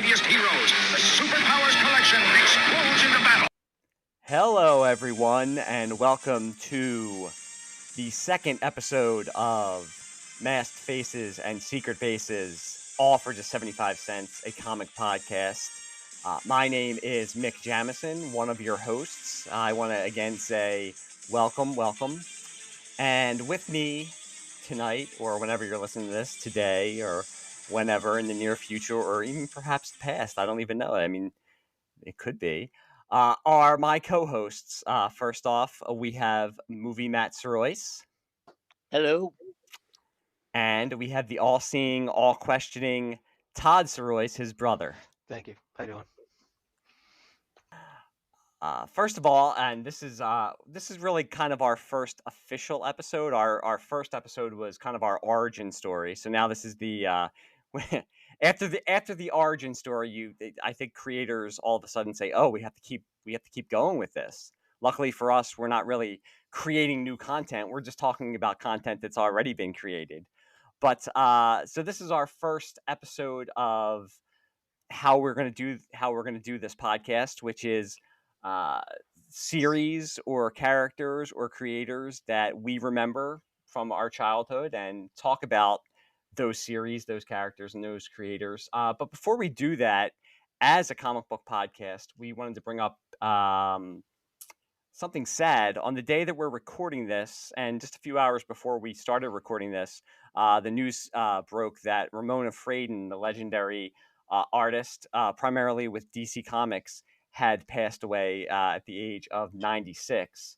mightiest heroes. The Superpowers Collection explodes into battle. Hello, everyone, and welcome to the second episode of Masked Faces and Secret Faces, all for just 75 cents, a comic podcast. My name is Mick Jamison, one of your hosts. I want to again say welcome. And with me tonight, or whenever you're listening to this, today, or whenever in the near future, or even perhaps the past, I don't even know. I mean, it could be, are my co-hosts. First off, we have movie Matt Sorois, Hello. and we have the all-seeing, all-questioning Todd Sorois, his brother. Thank you. How you doing? First of all, and this is really kind of our first official episode. Our first episode was kind of our origin story. So now this is the after the origin story. I think creators all of a sudden say, "Oh, we have to keep going with this." Luckily for us, we're not really creating new content. We're just talking about content that's already been created. But so this is our first episode of how we're going to do this podcast, which is series or characters or creators that we remember from our childhood and talk about those series, those characters, and those creators. But before we do that, as a comic book podcast, we wanted to bring up something sad. On the day that we're recording this, and just a few hours before we started recording this, the news broke that Ramona Fradon, the legendary artist, primarily with DC Comics, had passed away at the age of 96.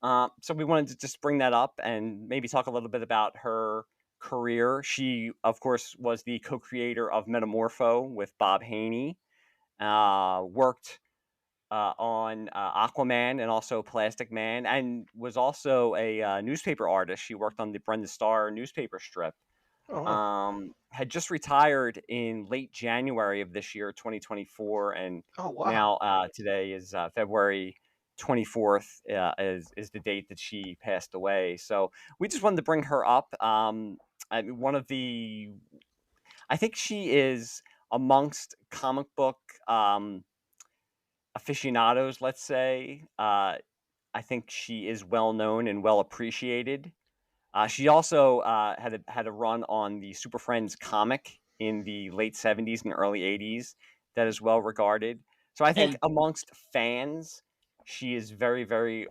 So we wanted to just bring that up and maybe talk a little bit about her career. She, of course, was the co-creator of Metamorpho with Bob Haney, worked on Aquaman and also Plastic Man, and was also a newspaper artist. She worked on the Brenda Starr newspaper strip. Oh, wow. Had just retired in late January of this year, 2024, and Oh, wow. now today is February 24th is the date that she passed away. So we just wanted to bring her up. I think she is amongst comic book aficionados, let's say. I think she is well known and well appreciated. She also had a run on the Super Friends comic in the late 70s and early 80s that is well regarded. So I think amongst fans, she is very, very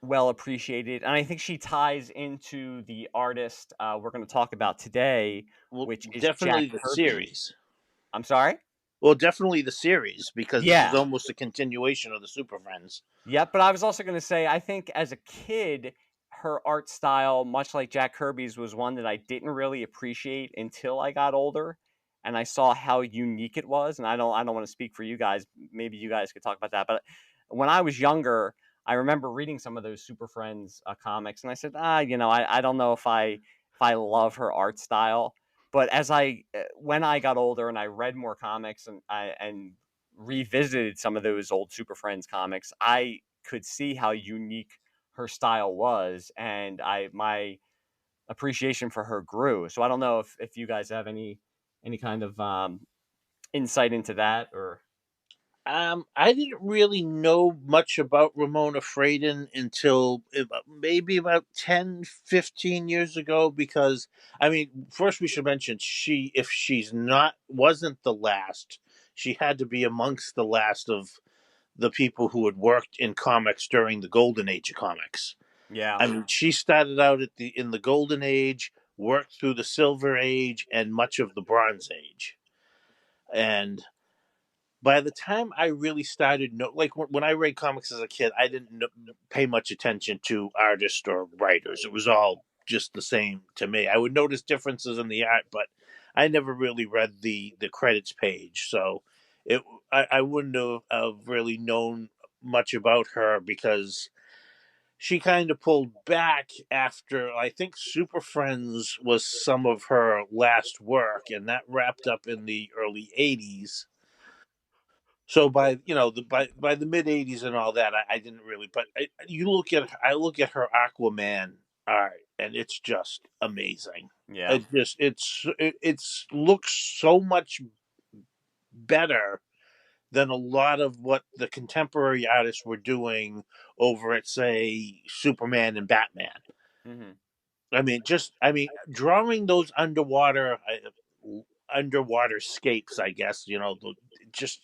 well appreciated. And I think she ties into the artist we're going to talk about today, which is definitely Jack the Kirby. series. I'm sorry? Well, definitely the series, because this is almost a continuation of the Super Friends. Yep, but I was also going to say, I think as a kid, her art style, much like Jack Kirby's, was one that I didn't really appreciate until I got older, and I saw how unique it was. And I don't want to speak for you guys. Maybe you guys could talk about that. But when I was younger, I remember reading some of those Super Friends comics, and I said, I don't know if I love her art style. But when I got older and I read more comics and revisited some of those old Super Friends comics, I could see how unique her style was, and my appreciation for her grew. So I don't know if you guys have any kind of insight into that, or I didn't really know much about Ramona Fradon until maybe about 10, 15 years ago, because, I mean, first we should mention, if she's wasn't the last, she had to be amongst the last of the people who had worked in comics during the golden age of comics. Yeah. I mean, she started out in the golden age, worked through the silver age and much of the bronze age. And by the time I really started, when I read comics as a kid, I didn't pay much attention to artists or writers. It was all just the same to me. I would notice differences in the art, but I never really read the credits page. So I wouldn't have really known much about her, because she kind of pulled back after, I think Super Friends was some of her last work, and that wrapped up in the early 80s. So by the mid 80s and all that, I didn't really. But I look at her Aquaman art, and it's just amazing. Yeah. It looks so much better than a lot of what the contemporary artists were doing over at, say, Superman and Batman. Mm-hmm. Drawing those underwater scapes, I guess, just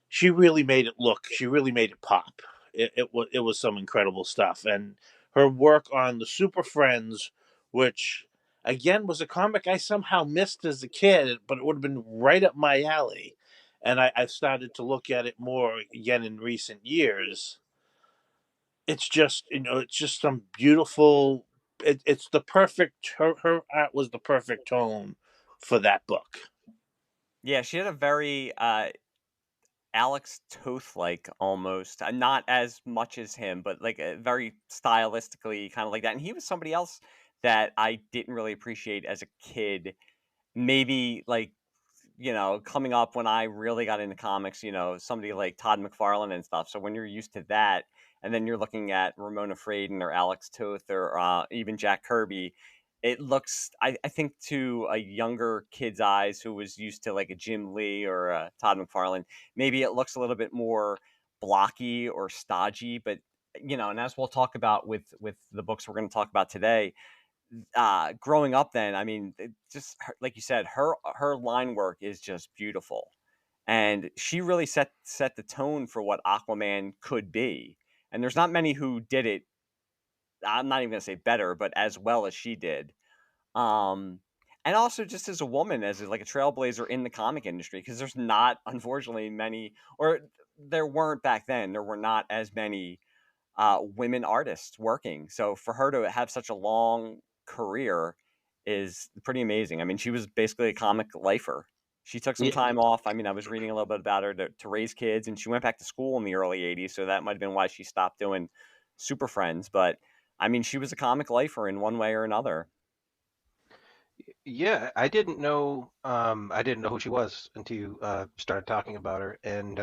she really made it look. She really made it pop. It was some incredible stuff, and her work on the Super Friends, which again was a comic I somehow missed as a kid, but it would have been right up my alley. And I've started to look at it more again in recent years. It's just some beautiful. It's the perfect. Her art was the perfect tone for that book. Yeah, she had a very Alex Toth like almost, not as much as him, but like very stylistically kind of like that. And he was somebody else that I didn't really appreciate as a kid. Maybe like, coming up when I really got into comics, somebody like Todd McFarlane and stuff. So when you're used to that, and then you're looking at Ramona Fradon or Alex Toth or even Jack Kirby, it looks, I think, to a younger kid's eyes who was used to like a Jim Lee or a Todd McFarlane, maybe it looks a little bit more blocky or stodgy. But and as we'll talk about with the books we're going to talk about today, growing up then, I mean, just like you said, her line work is just beautiful, and she really set the tone for what Aquaman could be. And there's not many who did it. I'm not even gonna say better, but as well as she did. Um, and also just as a woman, as like a trailblazer in the comic industry, because there's not, unfortunately, many, or there weren't back then. There were not as many women artists working. So for her to have such a long career is pretty amazing. I mean, she was basically a comic lifer. She took some Yeah, time off. I mean, I was reading a little bit about her to raise kids, and she went back to school in the early 80s. So that might have been why she stopped doing Super Friends. But I mean, she was a comic lifer in one way or another. Yeah, I didn't know who she was until you started talking about her, and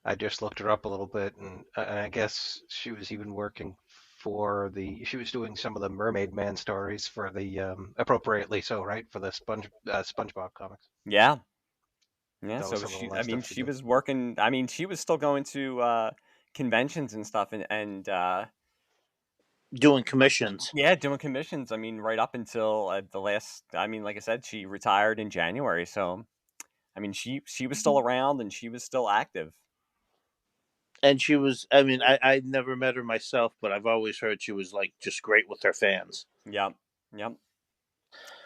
I just looked her up a little bit, and I guess she was even working she was doing some of the Mermaid Man stories for the appropriately so, right, for the SpongeBob comics. Yeah. Yeah. That was So some of the I last mean, stuff she she did. was working. I mean, she was still going to conventions and stuff, and doing commissions. yeah, doing commissions. I mean, right up until the last. I mean, like I said, she retired in January. So I mean, she was still around and she was still active. And she was, I never met her myself, but I've always heard she was like just great with her fans. Yep, yep.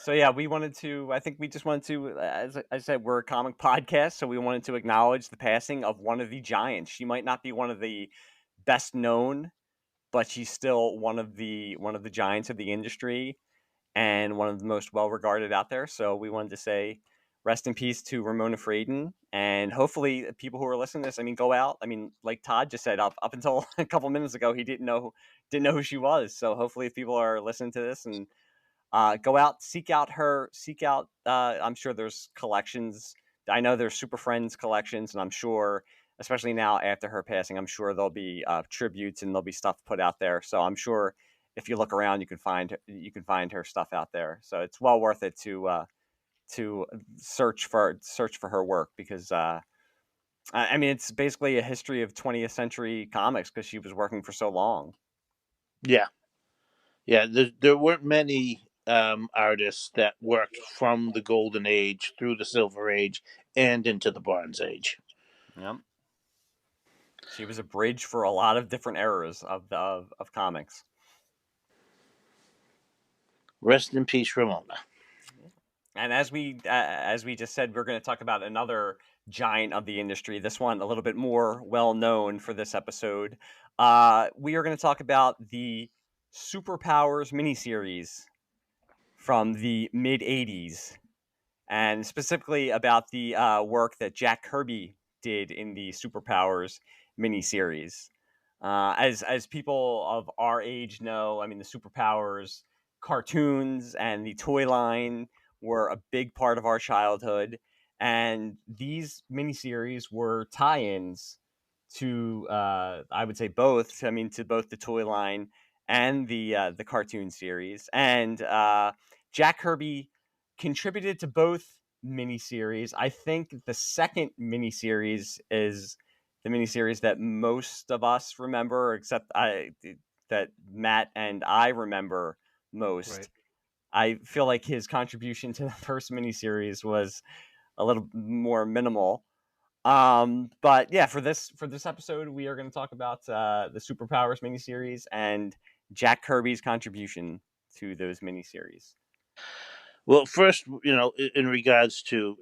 So yeah, we wanted to. I think we just wanted to. As I said, we're a comic podcast, so we wanted to acknowledge the passing of one of the giants. She might not be one of the best known, but she's still one of the giants of the industry and one of the most well regarded out there. So we wanted to say rest in peace to Ramona Fradon, and hopefully people who are listening to this, I mean, go out. I mean, like Todd just said, up until a couple minutes ago, he didn't know who she was. So hopefully, if people are listening to this and go out, seek out her, seek out. I'm sure there's collections. I know there's Super Friends collections, and I'm sure, especially now after her passing, I'm sure there'll be tributes and there'll be stuff put out there. So I'm sure if you look around, you can find her stuff out there. So it's well worth it to search for her work because I mean it's basically a history of 20th century comics because she was working for so long. Yeah, yeah. There weren't many artists that worked from the Golden Age through the Silver Age and into the Bronze Age. Yep. She was a bridge for a lot of different eras of comics. Rest in peace, Ramona. And as we just said, we're going to talk about another giant of the industry. This one a little bit more well known for this episode. We are going to talk about the Superpowers miniseries from the mid '80s, and specifically about the work that Jack Kirby did in the Superpowers miniseries. As people of our age know, I mean, the Superpowers cartoons and the toy line were a big part of our childhood, and these miniseries were tie-ins to, I would say both. I mean, to both the toy line and the cartoon series. And Jack Kirby contributed to both miniseries. I think the second miniseries is the miniseries that most of us remember, except that Matt and I remember Right. most. I feel like his contribution to the first miniseries was a little more minimal. But yeah, for this episode, we are going to talk about the Superpowers miniseries and Jack Kirby's contribution to those miniseries. Well, first, in regards to,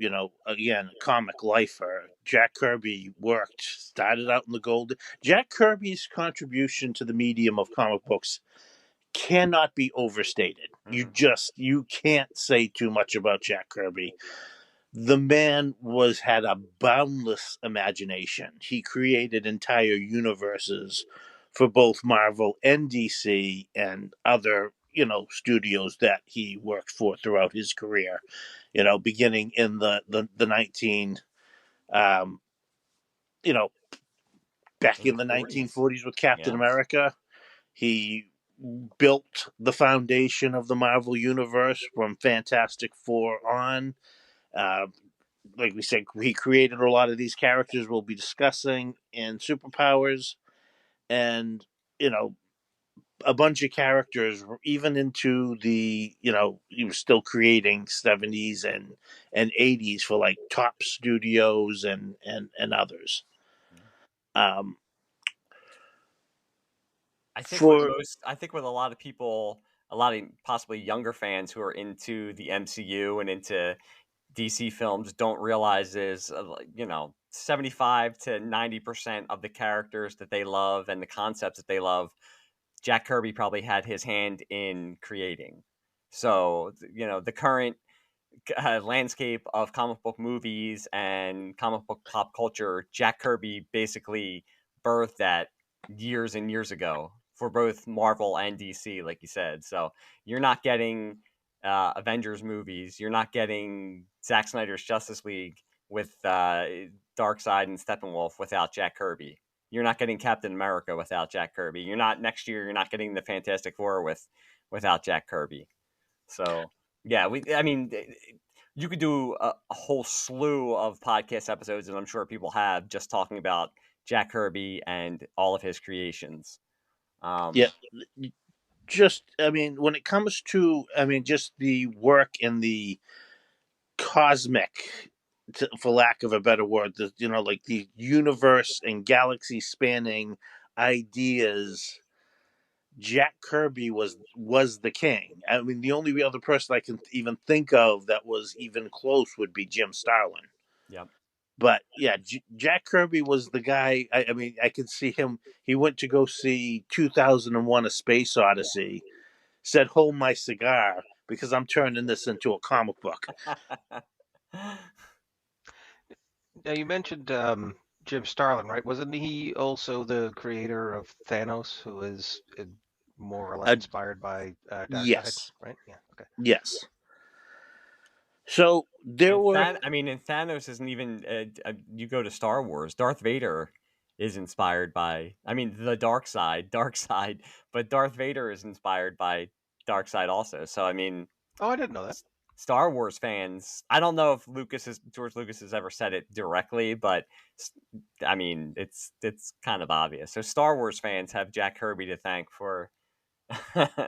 again, comic lifer, Jack Kirby started out in the gold. Jack Kirby's contribution to the medium of comic books cannot be overstated. You can't say too much about Jack Kirby. The man had a boundless imagination. He created entire universes for both Marvel and DC and other, studios that he worked for throughout his career. Beginning in the 19 um, back In the in the 40s. 1940s with Captain Yeah. America. He built the foundation of the Marvel universe from Fantastic Four on. Uh, like we said, he created a lot of these characters we'll be discussing in Superpowers, and you know, a bunch of characters, even into he was still creating 70s and 80s for like top studios and others. Um, for I think with a lot of people, a lot of possibly younger fans who are into the MCU and into DC films don't realize is 75 to 90% of the characters that they love and the concepts that they love, Jack Kirby probably had his hand in creating. So, the current landscape of comic book movies and comic book pop culture, Jack Kirby basically birthed that years and years ago for both Marvel and DC, like you said. So you're not getting Avengers movies. You're not getting Zack Snyder's Justice League with Darkseid and Steppenwolf without Jack Kirby. You're not getting Captain America without Jack Kirby. You're not next year. You're not getting the Fantastic Four without Jack Kirby. So yeah, I mean, you could do a whole slew of podcast episodes, and I'm sure people have just talking about Jack Kirby and all of his creations. yeah, just when it comes to just the work in the cosmic, for lack of a better word, like the universe and galaxy spanning ideas, Jack Kirby was the king. The only other person I can even think of that was even close would be Jim Starlin. Yep. But yeah, Jack Kirby was the guy. I could see him. He went to go see 2001: A Space Odyssey. Said, "Hold my cigar because I'm turning this into a comic book." Now you mentioned Jim Starlin, right? Wasn't he also the creator of Thanos, who is more or less Uh, inspired by Darkseid, yes, right? Yeah. Okay. yes. So there And were and Thanos isn't even. You go to Star Wars. Darth Vader is inspired by. I mean, the dark side, but Darth Vader is inspired by Darkseid also. So I mean, Oh, I didn't know that. Star Wars fans. I don't know if George Lucas has ever said it directly, but I mean, it's kind of obvious. So Star Wars fans have Jack Kirby to thank for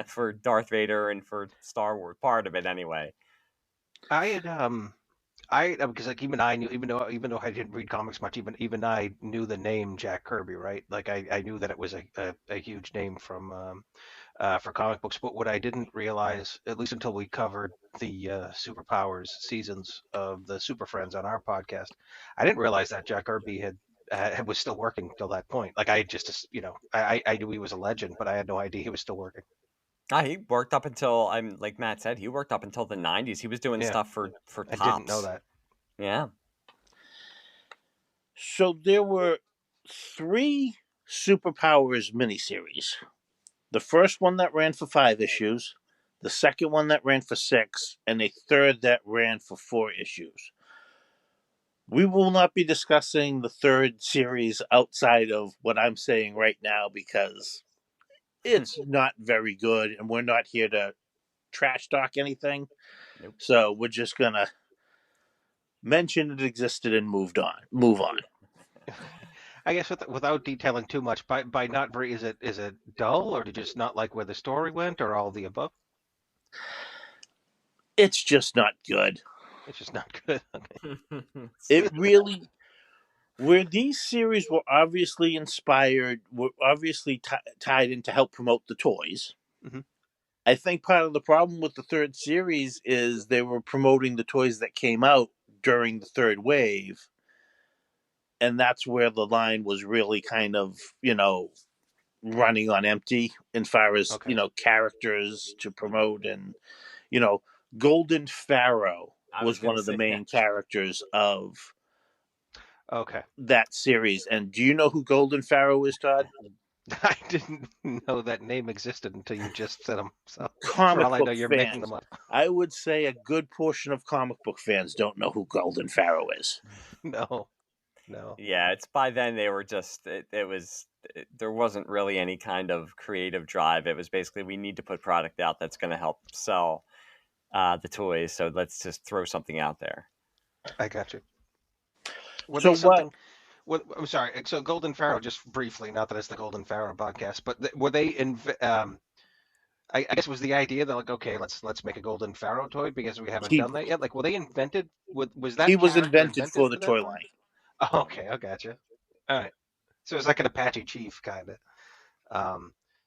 for Darth Vader and for Star Wars, part of it anyway. I had I because like even I knew even though I didn't read comics much, even I knew the name Jack Kirby, right? Like I knew that it was a huge name from for comic books. But what I didn't realize, at least until we covered the Superpowers seasons of the Super Friends on our podcast, I didn't realize that Jack Kirby was still working till that point. Like I just I knew he was a legend, but I had no idea he was still working. He worked up until I'm like Matt said, he worked up until the '90s. He was doing Yeah, stuff for I didn't know Tops. that. Yeah. there were three Superpowers miniseries. The first one that ran for 5 issues, the second one that ran for 6, and a third that ran for 4 issues. We will not be discussing the third series outside of what I'm saying right now because It's not very good, and we're not here to trash talk anything. Nope. So we're just gonna mention it existed and move on. I guess without detailing too much, by not very, is it dull, or did you just not like where the story went, or all the above? It's just not good. It's just not good. Okay. It really, where these series were obviously inspired, were obviously tied in to help promote the toys. Mhm. I think part of the problem with the third series is they were promoting the toys that came out during the third wave, and that's where the line was really kind of, running on empty as far as, Okay. characters to promote. And, you know, Golden Pharaoh I was was gonna one of the say main characters of Okay. that series. And do you know who Golden Pharaoh is, Todd? I didn't know that name existed until you just said them. So for Comic all I know, book you're making them fans. up. I would say a good portion of comic book fans don't know who Golden Pharaoh is. No, no. yeah, it's by then they were just there wasn't really any kind of creative drive. It was basically we need to put product out that's going to help sell the toys, so let's just throw something out there. I got you. Were So they what? something? I'm sorry. So Golden Pharaoh, just briefly, not that it's the Golden Pharaoh podcast, but were they in? I guess was the idea that like, okay, let's make a Golden Pharaoh toy because we haven't He done that yet. Like, were they invented? Was he that was character invented invented for the for that toy toy? line. Oh, okay, I gotcha. All right. So it's like an Apache Chief kind of.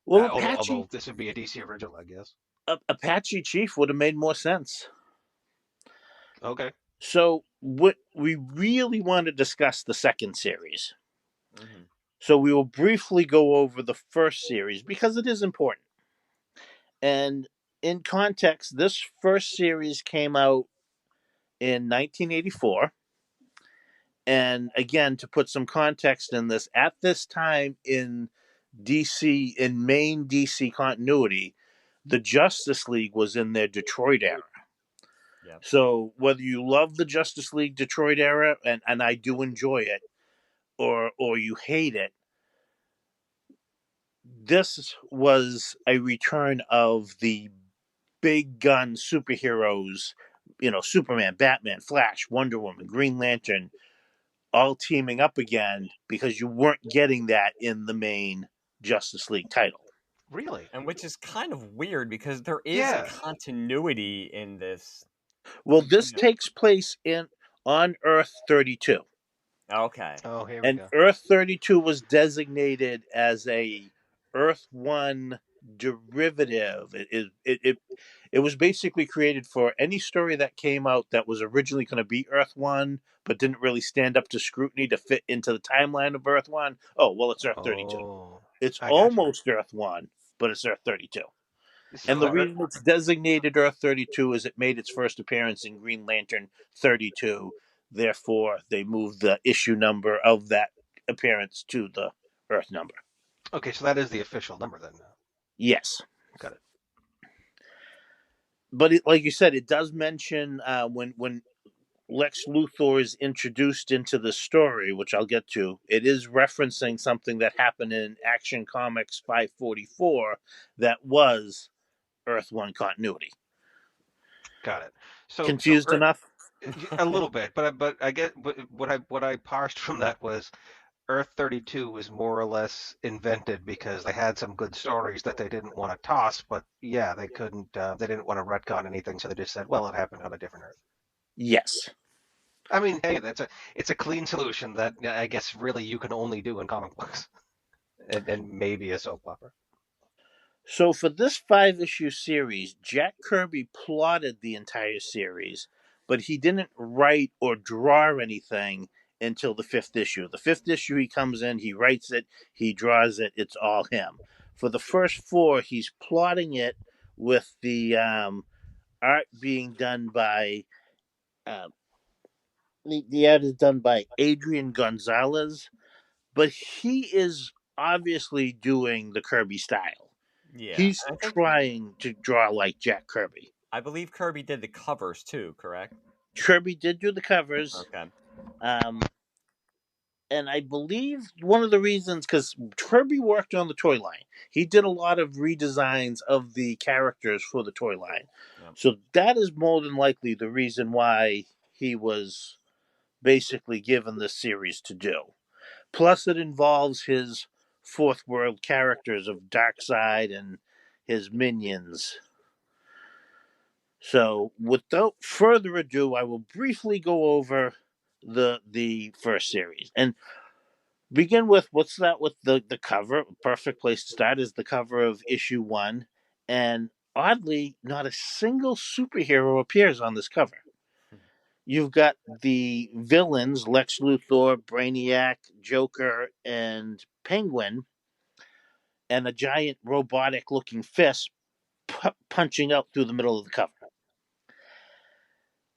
Well, Although this would be a DC original, I guess. Apache Chief would have made more sense. Okay. So what we really want to discuss the second series. Mm-hmm. So we will briefly go over the first series because it is important. And in context, this first series came out in 1984. And again, to put some context in this, at this time in DC, in main DC continuity, the Justice League was in their Detroit era. Yeah. So whether you love the Justice League Detroit era, and I do enjoy it, or you hate it, this was a return of the big gun superheroes, Superman, Batman, Flash, Wonder Woman, Green Lantern, all teaming up again because you weren't getting that in the main Justice League title. Really? And which is kind of weird because there is Yeah. continuity in this. Well, this takes place on Earth 32. Okay. Oh, here we And go. Earth 32 was designated as a Earth 1 derivative. It was basically created for any story that came out that was originally going to be Earth 1, but didn't really stand up to scrutiny to fit into the timeline of Earth 1. Oh, well, it's Earth 32. Oh, It's I got you. almost Earth 1, but it's Earth 32. And the So, reason it's designated Earth 32 is it made its first appearance in Green Lantern 32. Therefore, they moved the issue number of that appearance to the Earth number. okay, so that is the official number then. Yes. Got it. But like you said, it does mention when Lex Luthor is introduced into the story, which I'll get to, it is referencing something that happened in Action Comics 544 that was Earth 1 continuity. Got it. So, Confused enough? a little bit, but I get what I parsed from that was Earth 32 was more or less invented because they had some good stories that they didn't want to toss, but yeah, they couldn't. They didn't want to retcon anything, so they just said, "Well, it happened on a different Earth." Yes. I mean, hey, it's a clean solution that I guess really you can only do in comic books, and maybe a soap opera. So for this 5-issue series, Jack Kirby plotted the entire series, but he didn't write or draw anything until the 5th issue. The 5th issue, he comes in, he writes it, he draws it, it's all him. For the first 4, he's plotting it with the art being done by the art is done by Adrian Gonzalez, but he is obviously doing the Kirby style. Yeah. He's trying to draw like Jack Kirby. I believe Kirby did the covers too, correct? Kirby did do the covers. Okay. and I believe one of the reasons, because Kirby worked on the toy line, he did a lot of redesigns of the characters for the toy line. Yep. So that is more than likely the reason why he was basically given this series to do. Plus, it involves his fourth world characters of Darkseid and his minions. So, without further ado, I will briefly go over the first series and begin with what's that with the cover. Perfect place to start is the cover of issue 1, and oddly, not a single superhero appears on this cover. You've got the villains, Lex Luthor, Brainiac, Joker, and Penguin, and a giant robotic looking fist punching out through the middle of the cover.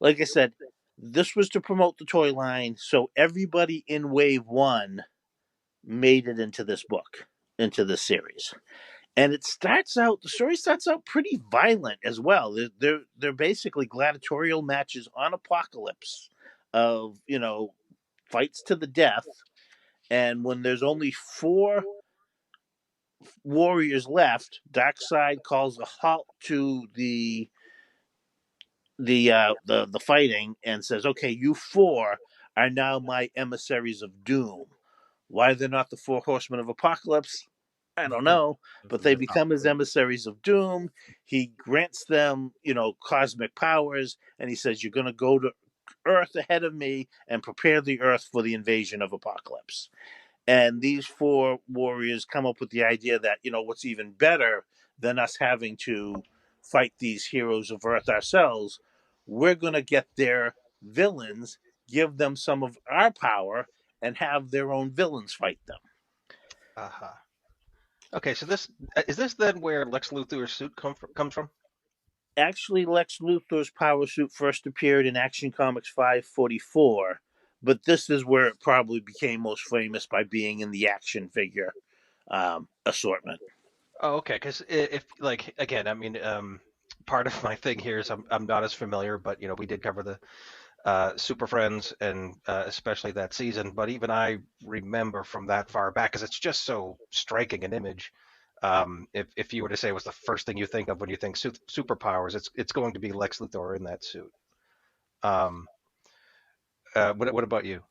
Like I said, this was to promote the toy line, so everybody in Wave 1 made it into this book, into this series. And the story starts out pretty violent as well. They're basically gladiatorial matches on Apocalypse of, fights to the death. And when there's only 4 warriors left, Darkseid calls a halt to the fighting and says, "Okay, you 4 are now my emissaries of doom." Why they're not the 4 horsemen of Apocalypse, I don't know, but they become his emissaries of doom. He grants them, cosmic powers, and he says, "You're going to go to Earth ahead of me and prepare the Earth for the invasion of Apocalypse." And these 4 warriors come up with the idea that, what's even better than us having to fight these heroes of Earth ourselves, we're going to get their villains, give them some of our power, and have their own villains fight them. Uh-huh. Okay, so is this then where Lex Luthor's suit comes from? Actually, Lex Luthor's power suit first appeared in Action Comics 544, but this is where it probably became most famous by being in the action figure assortment. Oh, okay. Because if like again, I mean, part of my thing here is I'm not as familiar, but we did cover the Super Friends and especially that season. But even I remember from that far back because it's just so striking an image. If you were to say what's the first thing you think of when you think superpowers, it's going to be Lex Luthor in that suit. Um, what about you?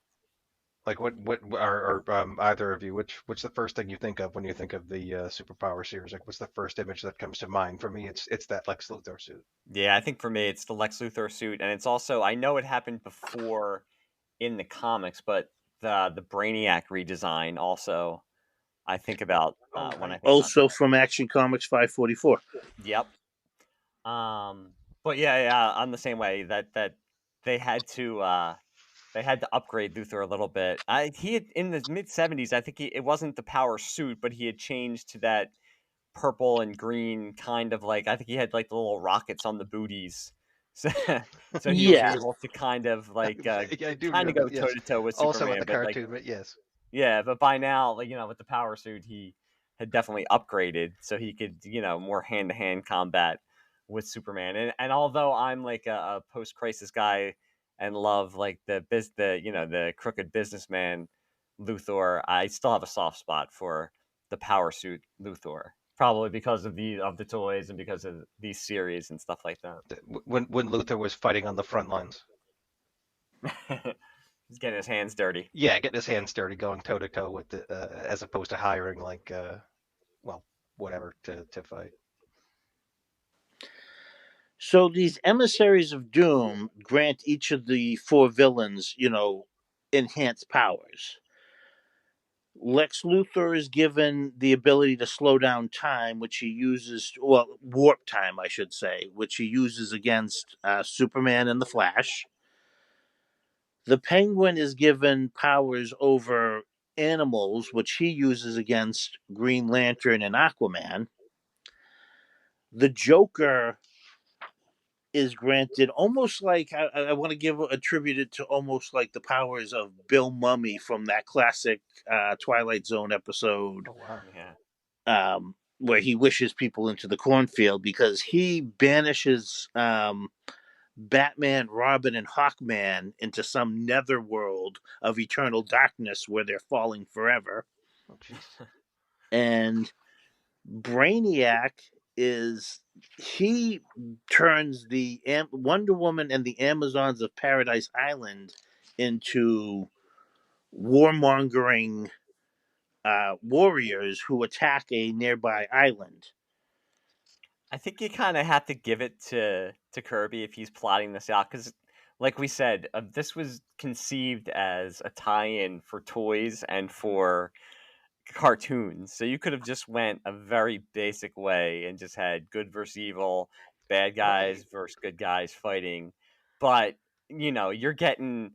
Like what or either of you, what's the first thing you think of when you think of the superpower series? Like what's the first image that comes to mind? For me, it's that Lex Luthor suit. Yeah, I think for me it's the Lex Luthor suit, and it's also, I know it happened before in the comics, but the Brainiac redesign also I think about when I think about Also that. from Action Comics 544. Yep. But yeah, I'm the same way that they had to upgrade Luthor a little bit. He had in the mid-70s, I think it wasn't the power suit, but he had changed to that purple and green kind of like, I think he had like the little rockets on the booties. So, so he was Yeah. able to kind of like I do kind of remember. go toe Yes, to toe with also in Superman, the but like cartoon, but yes. yeah, but by now, like with the power suit, he had definitely upgraded, so he could more hand to hand combat with Superman. And although I'm like a post crisis guy and love like the crooked businessman Luthor, I still have a soft spot for the power suit Luthor. Probably because of the toys and because of these series and stuff like that. When Luthor was fighting on the front lines. He's getting his hands dirty. Yeah, getting his hands dirty, going toe to toe with the, as opposed to hiring like well, whatever to fight. So these emissaries of doom grant each of the 4 villains, enhanced powers. Lex Luthor is given the ability to slow down time, which he uses, well, warp time, I should say, which he uses against Superman and the Flash. The Penguin is given powers over animals, which he uses against Green Lantern and Aquaman. The Joker is granted almost like, I want to attribute it to almost like the powers of Bill Mummy from that classic Twilight Zone episode. Oh wow. Yeah. Where he wishes people into the cornfield because he banishes Batman, Robin, and Hawkman into some nether world of eternal darkness where they're falling forever. Oh, jeez. And Brainiac he turns the Wonder Woman and the Amazons of Paradise Island into warmongering warriors who attack a nearby island. I think you kind of have to give it to Kirby if he's plotting this out, because, like we said, this was conceived as a tie-in for toys and for cartoons. So you could have just went a very basic way and just had good versus evil, bad guys Right. versus good guys fighting. But you're getting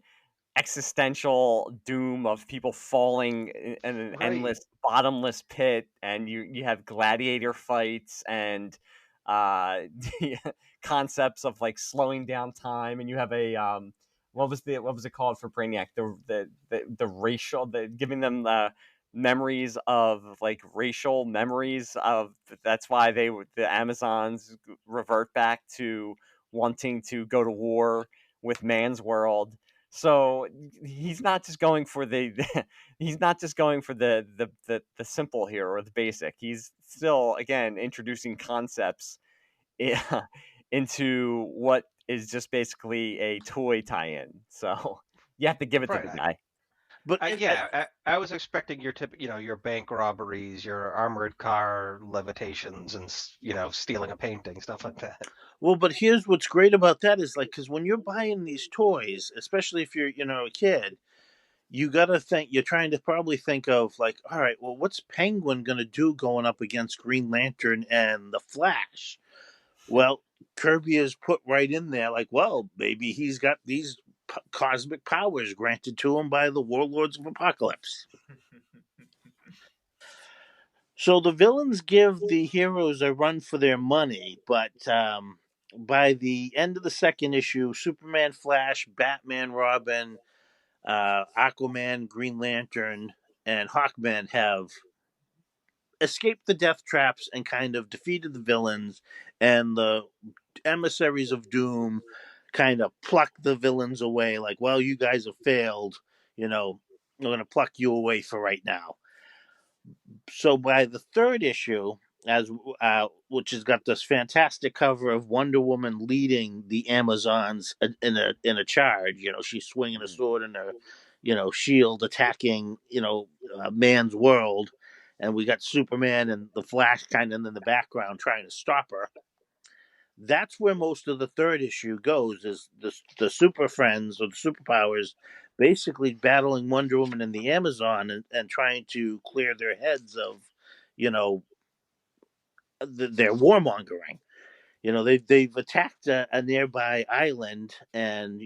existential doom of people falling in an Right. endless bottomless pit, and you have gladiator fights and concepts of like slowing down time, and you have a what was it called for Brainiac, the racial, giving them the memories of like racial memories of, that's why the Amazons revert back to wanting to go to war with man's world. So he's not just going for the he's not just going for the simple here, or the basic. He's still, again, introducing concepts into what is just basically a toy tie-in. So you have to give it to the Right. guy. But I was expecting your your bank robberies, your armored car levitations, and stealing a painting, stuff like that. well, but here's what's great about that is like, because when you're buying these toys, especially if you're a kid, you gotta think, you're trying to probably think of like, all right, well, what's Penguin gonna do going up against Green Lantern and the Flash? Well, Kirby is put right in there, like, well, maybe he's got these cosmic powers granted to him by the warlords of Apocalypse. So the villains give the heroes a run for their money, but by the end of the second issue, Superman, Flash, Batman, Robin, Aquaman, Green Lantern, and Hawkman have escaped the death traps and kind of defeated the villains, and the emissaries of doom kind of pluck the villains away, like, well, you guys have failed, we're going to pluck you away for right now. So by the third issue, as which has got this fantastic cover of Wonder Woman leading the Amazons in a charge, she's swinging a sword and a shield, attacking man's world, and we got Superman and the Flash kind of in the background trying to stop her. That's where most of the third issue goes, is the super friends or the superpowers basically battling Wonder Woman and the Amazon, and trying to clear their heads of their warmongering. They've attacked a nearby island and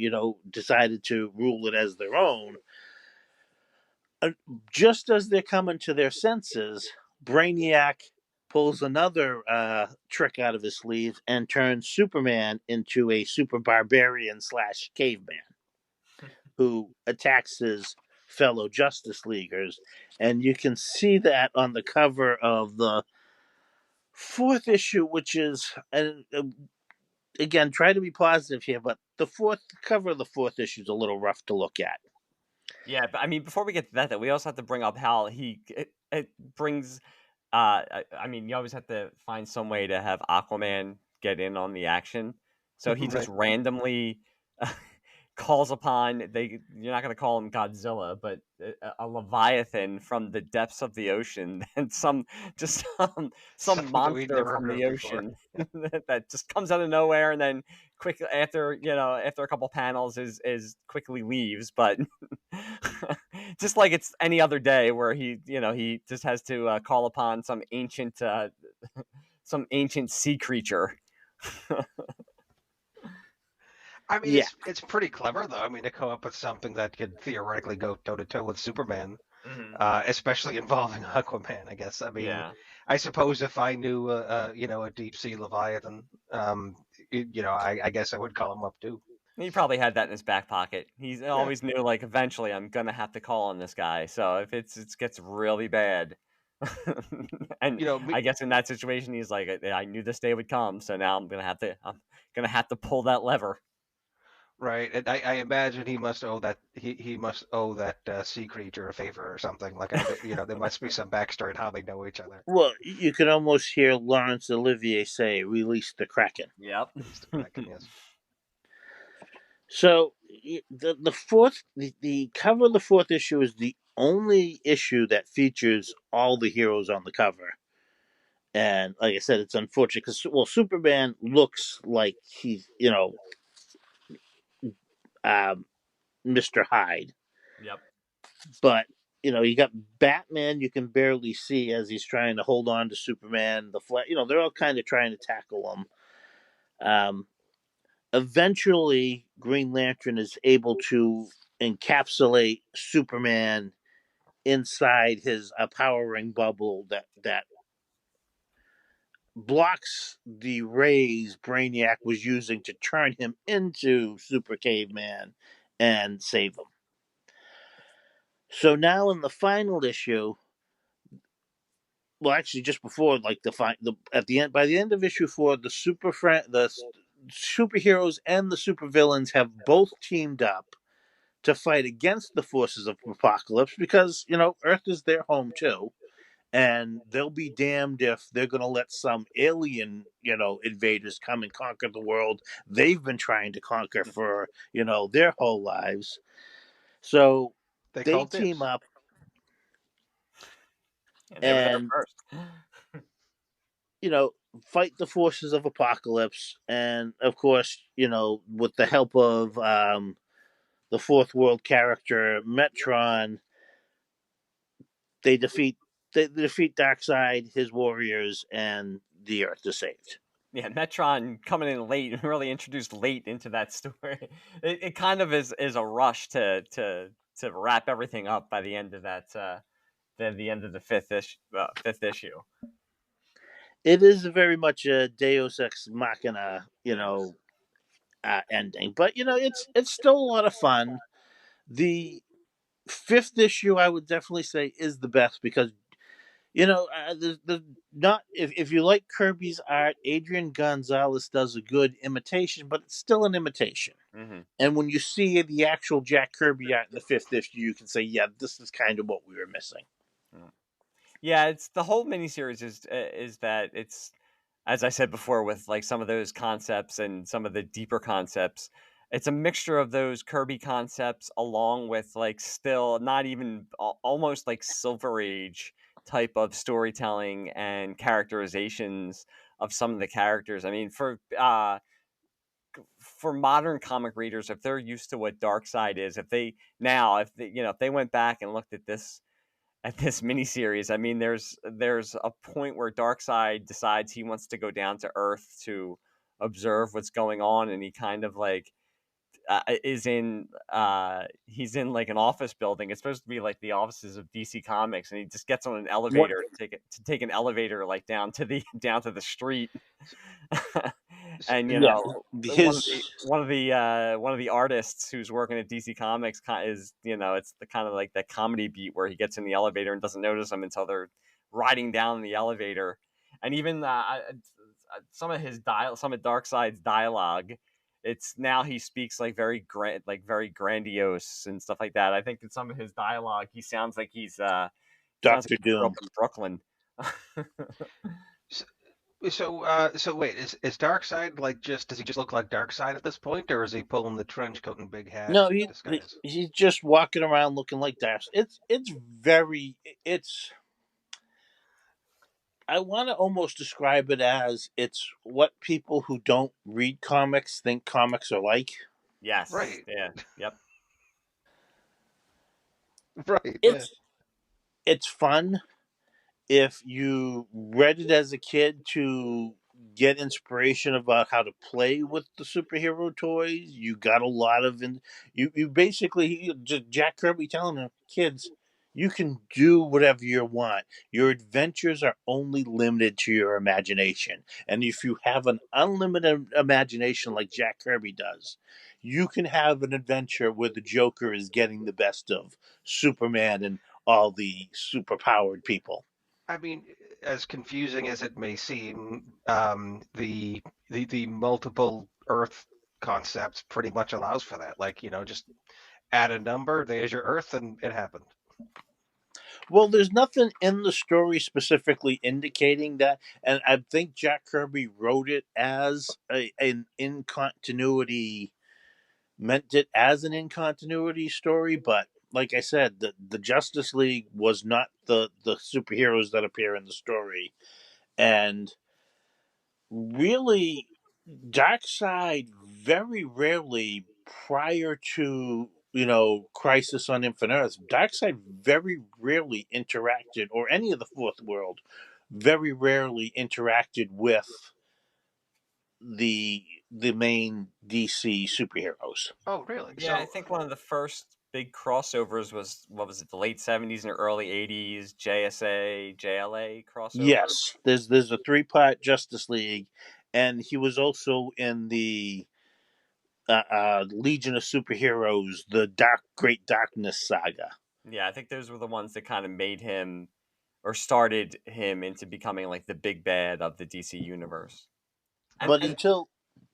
decided to rule it as their own. Just as they're coming to their senses, Brainiac pulls another trick out of his sleeve and turns Superman into a super barbarian / caveman who attacks his fellow Justice Leaguers. And you can see that on the cover of the fourth issue, which is, again, try to be positive here, but the cover of the fourth issue is a little rough to look at. Yeah, but I mean, before we get to that, though, we also have to bring up how it brings. I mean, you always have to find some way to have Aquaman get in on the action. So he just Right. randomly calls upon, you're not going to call him Godzilla, but a Leviathan from the depths of the ocean, and some some Something we'd monster never from heard the of before. ocean that just comes out of nowhere, and then quickly after a couple panels is quickly leaves. But just like it's any other day where he just has to call upon some ancient sea creature. I mean, Yeah, it's pretty clever though. I mean, to come up with something that could theoretically go toe to toe with Superman, especially involving Aquaman. I guess. I mean, Yeah. I suppose if I knew a deep sea Leviathan, I guess I would call him up too. He probably had that in his back pocket. He Yeah. always knew, like, eventually I'm gonna have to call on this guy. So if it gets really bad, and Me, I guess in that situation he's like, I knew this day would come, so now I'm gonna have to pull that lever. Right, and I imagine he must owe that sea creature a favor or something. Like there must be some backstory on how they know each other. Well, you can almost hear Laurence Olivier say, "Release the Kraken." Yep. Release the Kraken, yes. So the cover of the fourth issue is the only issue that features all the heroes on the cover. And like I said, it's unfortunate because Superman looks like he's um, Mr. Hyde, Yep. but you got Batman. You can barely see as he's trying to hold on to Superman. The Flash, they're all kind of trying to tackle him. Um, Eventually, Green Lantern is able to encapsulate Superman inside his a power ring bubble that blocks the rays Brainiac was using to turn him into Super Caveman and save him. So now in the final issue, well, actually, just before the at the end, by the end of issue 4, the superheroes and the supervillains have both teamed up to fight against the forces of Apocalypse because Earth is their home too, and they'll be damned if they're going to let some alien invaders come and conquer the world they've been trying to conquer for their whole lives. So They they called team dibs. up And they were there and first. fight the forces of Apocalypse, and of course with the help of the fourth world character Metron, they defeat Darkseid, his warriors, and the Earth is saved. Yeah, Metron coming in late, really introduced late into that story. It kind of is a rush to wrap everything up by the end of that the end of the fifth issue. It is very much a Deus ex machina, Yes. ending, but it's still a lot of fun. The fifth issue, I would definitely say, is the best because the not if you like Kirby's art, Adrian Gonzalez does a good imitation, but it's still an imitation. Hmm. And when you see the actual Jack Kirby art in the fifth issue, you can say, yeah, this is kind of what we were missing. Yeah, it's the whole miniseries is that it's, as I said before, with like some of those concepts and some of the deeper concepts. It's a mixture of those Kirby concepts along with like still not even almost like Silver Age type of storytelling and characterizations of some of the characters. I mean, for modern comic readers, if they're used to what Darkseid is, if they went back and looked at this miniseries, I mean, there's a point where Darkseid decides he wants to go down to Earth to observe what's going on, and he kind of like is in he's in like an office building. It's supposed to be like the offices of DC Comics, and he just gets on an What elevator to take an elevator like down to the down to the street. And Yeah, his one of the artists who's working at DC Comics is it's the kind of like that comedy beat where he gets in the elevator and doesn't notice them until they're riding down the elevator. And even some of Darkseid's dialogue, it's now he speaks like very grandiose and stuff like that. I think in some of his dialogue he sounds like Doctor he grew up Doom. in Brooklyn. So, so wait, is Darkseid like just does he just look like Darkseid at this point, or is he pulling the trench coat and big hat No, disguise? he's just walking around looking like Dash. It's I want to almost describe it as it's what people who don't read comics think comics are like. Yes. Right, Yeah. Yep. right, yeah. It's fun. If you read it as a kid to get inspiration about how to play with the superhero toys, you got a lot of you basically just Jack Kirby telling the kids you can do whatever you want. Your adventures are only limited to your imagination. And if you have an unlimited imagination like Jack Kirby does, you can have an adventure where the Joker is getting the best of Superman and all the superpowered people. I mean, as confusing as it may seem, the multiple Earth concept pretty much allows for that. Like, just add a number, there's your Earth, and it happened. Well, there's nothing in the story specifically indicating that, and I think Jack Kirby wrote it as an in continuity, meant it as an in continuity story. But like I said, the Justice League was not the superheroes that appear in the story, and really, Darkseid very rarely, prior to Crisis on Infinite Earths, Darkseid very rarely interacted, or any of the Fourth World, very rarely interacted with the main DC superheroes. Oh, really? Yeah, I So, think one of the first big crossovers was, what was it, the late 70s and early 80s JSA JLA crossover. Yes, there's a 3-part Justice League, and he was also in the Legion of Superheroes, the Great Darkness saga. Yeah, I think those were the ones that kind of made him, or started him into becoming like the big bad of the DC universe. And But and and like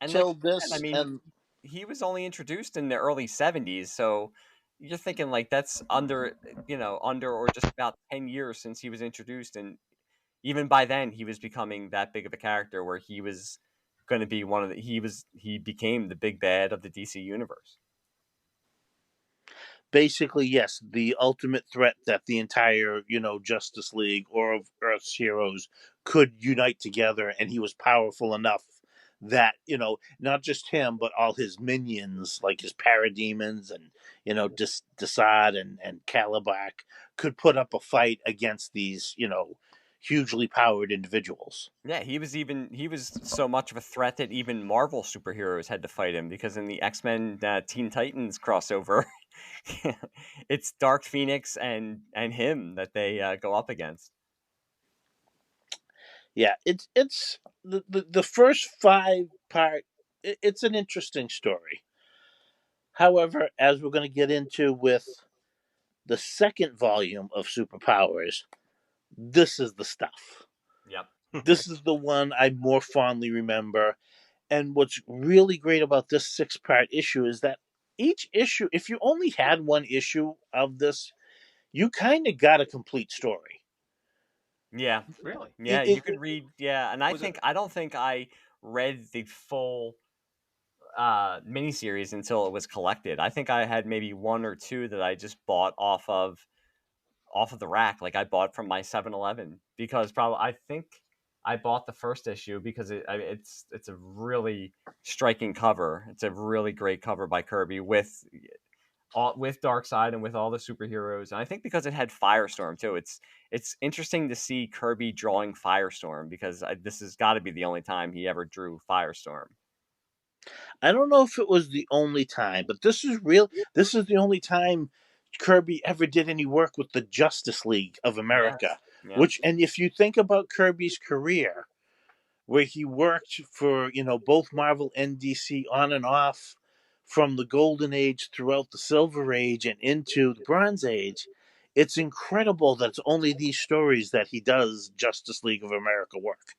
until you said, I this, mean, and he was only introduced in the early 70s, so you're thinking like that's under, under or just about 10 years since he was introduced, and even by then he was becoming that big of a character where he was going to be one of the he became the big bad of the DC universe. basically, yes, the ultimate threat that the entire Justice League or of Earth's heroes could unite together, and he was powerful enough that not just him but all his minions, like his parademons and Desaad and Calabac, could put up a fight against these hugely powered individuals. Yeah, he was so much of a threat that even Marvel superheroes had to fight him, because in the X-Men Teen Titans crossover, it's Dark Phoenix and him that they go up against. Yeah, it's the first 5-part. It's an interesting story. However, as we're going to get into with the second volume of Superpowers, this is the stuff. Yep. This is the one I more fondly remember. And what's really great about this 6-part issue is that each issue, if you only had one issue of this, you kind of got a complete story. Yeah. really? Yeah, It you could read. Yeah, and Was it? I don't think I read the full miniseries until it was collected. I think I had maybe one or two that I just bought off of the rack. Like I bought from my 7-Eleven, because probably I think I bought the first issue because it's a really striking cover. It's a really great cover by Kirby with Darkseid and with all the superheroes. And I think because it had Firestorm too. It's interesting to see Kirby drawing Firestorm, because this has got to be the only time he ever drew Firestorm. I don't know if it was the only time, but this is real. This is the only time Kirby ever did any work with the Justice League of America. Yes. Yeah. Which, and if you think about Kirby's career, where he worked for both Marvel and DC on and off, from the Golden Age throughout the Silver Age and into the Bronze Age, it's incredible that it's only these stories that he does Justice League of America work.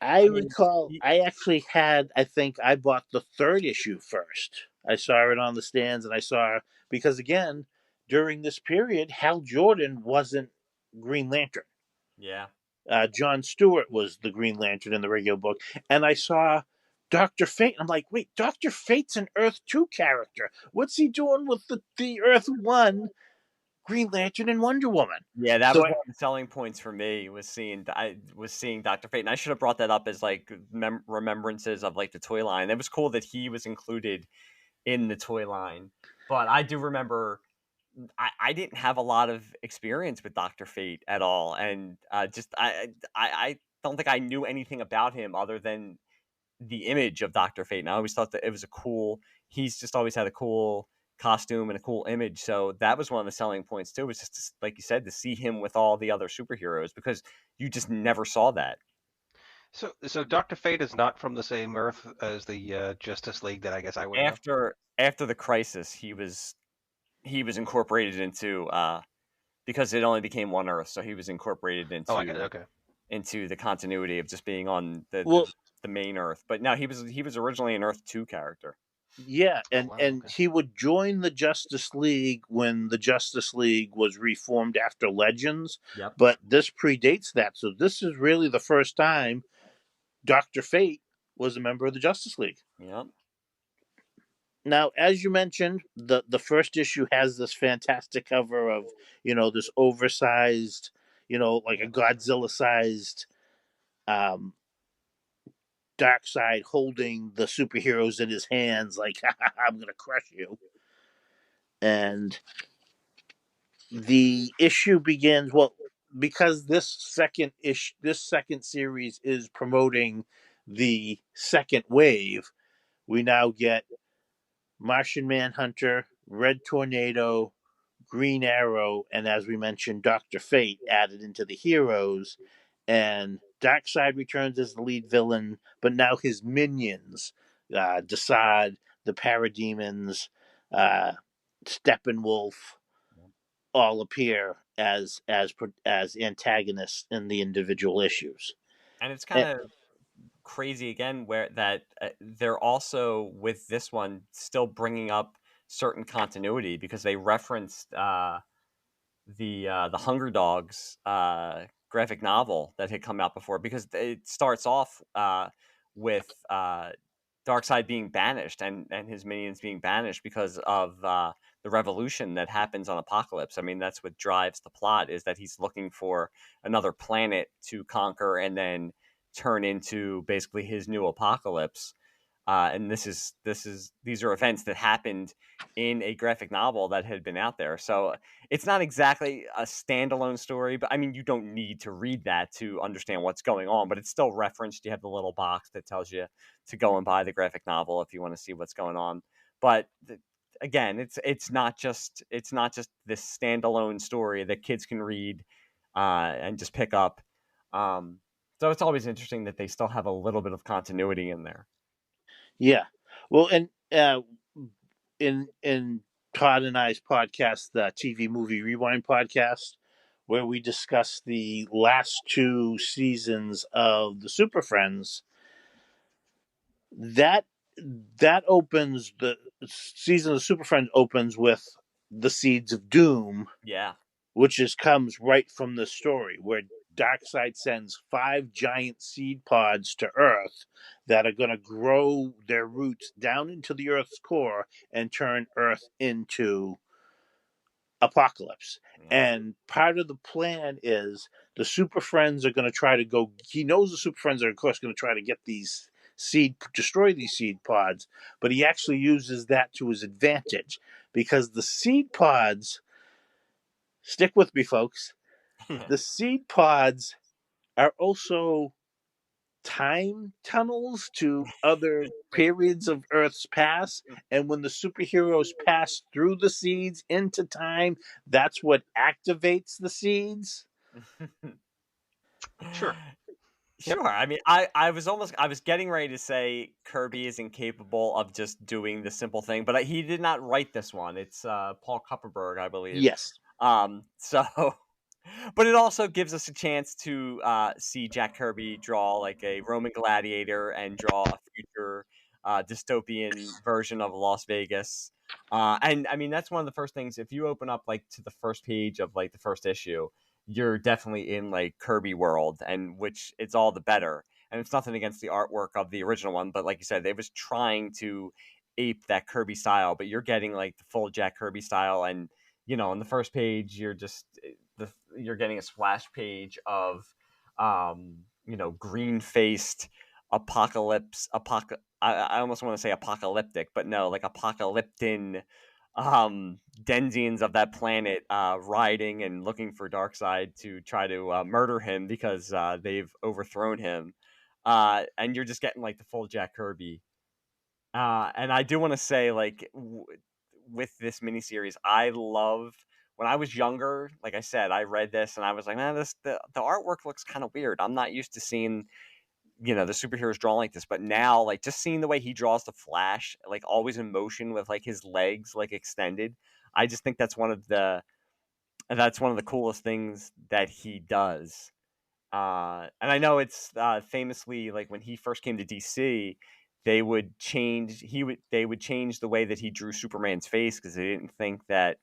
I I mean, recall I actually I think I bought the 3rd issue first. I saw it on the stands, and I saw, because again, during this period, Hal Jordan wasn't Green Lantern. yeah. John Stewart was the Green Lantern in the regular book. And I saw Dr. Fate. I'm like, wait, Dr. Fate's an Earth 2 character. What's he doing with the Earth 1 Green Lantern and Wonder Woman? Yeah, that So was one of the selling points for me, was seeing Dr. Fate, and I should have brought that up as like remembrances of like the toy line. It was cool that he was included in the toy line, but I do remember I didn't have a lot of experience with Dr. Fate at all, and I don't think I knew anything about him other than the image of Dr. Fate. And I always thought that it was a cool. He's just always had a cool costume and a cool image. So that was one of the selling points too. Was just like you said, to see him with all the other superheroes, because you just never saw that. So Doctor Fate is not from the same Earth as the Justice League that I guess I would know. After the Crisis, he was incorporated into because it only became one Earth, so he was incorporated Oh, I get it. Okay. into the continuity of just being on the well, the main Earth. But no, he was originally an Earth 2 character. Yeah, Oh and wow, and okay. he would join the Justice League when the Justice League was reformed after Legends, Yep. but this predates that. So this is really the first time Dr. Fate was a member of the Justice League. Yep. Now, as you mentioned, the first issue has this fantastic cover of, this oversized, like a Godzilla sized um Darkseid holding the superheroes in his hands, like I'm gonna crush you. And the issue begins, well, because this second series is promoting the second wave. We now get Martian Manhunter, Red Tornado, Green Arrow, and as we mentioned, Dr. Fate added into the heroes. And Darkseid returns as the lead villain, but now his minions, Desaad, the Parademons, uh, Steppenwolf, all appear as antagonists in the individual issues. And it's And, kind of crazy again where that they're also with this one still bringing up certain continuity because they referenced the Hunger Dogs graphic novel that had come out before, because it starts off with Darkseid being banished and his minions being banished because of the revolution that happens on Apocalypse. I mean, that's what drives the plot, is that he's looking for another planet to conquer and then turn into basically his new Apocalypse. And these are events that happened in a graphic novel that had been out there. So it's not exactly a standalone story, but I mean, you don't need to read that to understand what's going on, but it's still referenced. You have the little box that tells you to go and buy the graphic novel if you want to see what's going on. But again, it's not just this standalone story that kids can read and just pick up. So it's always interesting that they still have a little bit of continuity in there. yeah, well, and in Todd and I's podcast, the TV Movie Rewind podcast, where we discuss the last two seasons of the Super Friends, that that opens the season of Super Friends opens with the Seeds of Doom, Yeah. which comes right from the story where Darkseid sends 5 giant seed pods to Earth that are going to grow their roots down into the Earth's core and turn Earth into Apocalypse. Yeah. And part of the plan is the Super Friends are going to try to go. He knows the Super Friends are, of course, going to try to get destroy these seed pods, but he actually uses that to his advantage because the seed pods, stick with me, folks, the seed pods are also time tunnels to other periods of Earth's past. And when the superheroes pass through the seeds into time, that's what activates the seeds. Sure. Yep. Sure. I mean, I was getting ready to say Kirby is incapable of just doing the simple thing, but he did not write this one. It's Paul Kupperberg, I believe. Yes. So, but it also gives us a chance to see Jack Kirby draw like a Roman gladiator and draw a future dystopian version of Las Vegas. And I mean, that's one of the first things. If you open up like to the first page of like the first issue, you're definitely in like Kirby world, and which it's all the better. And it's nothing against the artwork of the original one, but like you said, they was trying to ape that Kirby style, but you're getting like the full Jack Kirby style. And on the first page, you're getting a splash page of green faced I almost want to say apocalyptic, but no, like apocalyptin Denzians of that planet riding and looking for Darkseid to try to murder him because they've overthrown him. And you're just getting like the full Jack Kirby. And I do want to say, like, with this miniseries, I love when I was younger. Like I said, I read this and I was like, man, the artwork looks kind of weird. I'm not used to seeing the superheroes drawn like this. But now, like, just seeing the way he draws the Flash, like always in motion with like his legs like extended, I just think that's one of the coolest things that he does. And I know it's famously like when he first came to DC, they would change the way that he drew Superman's face because they didn't think that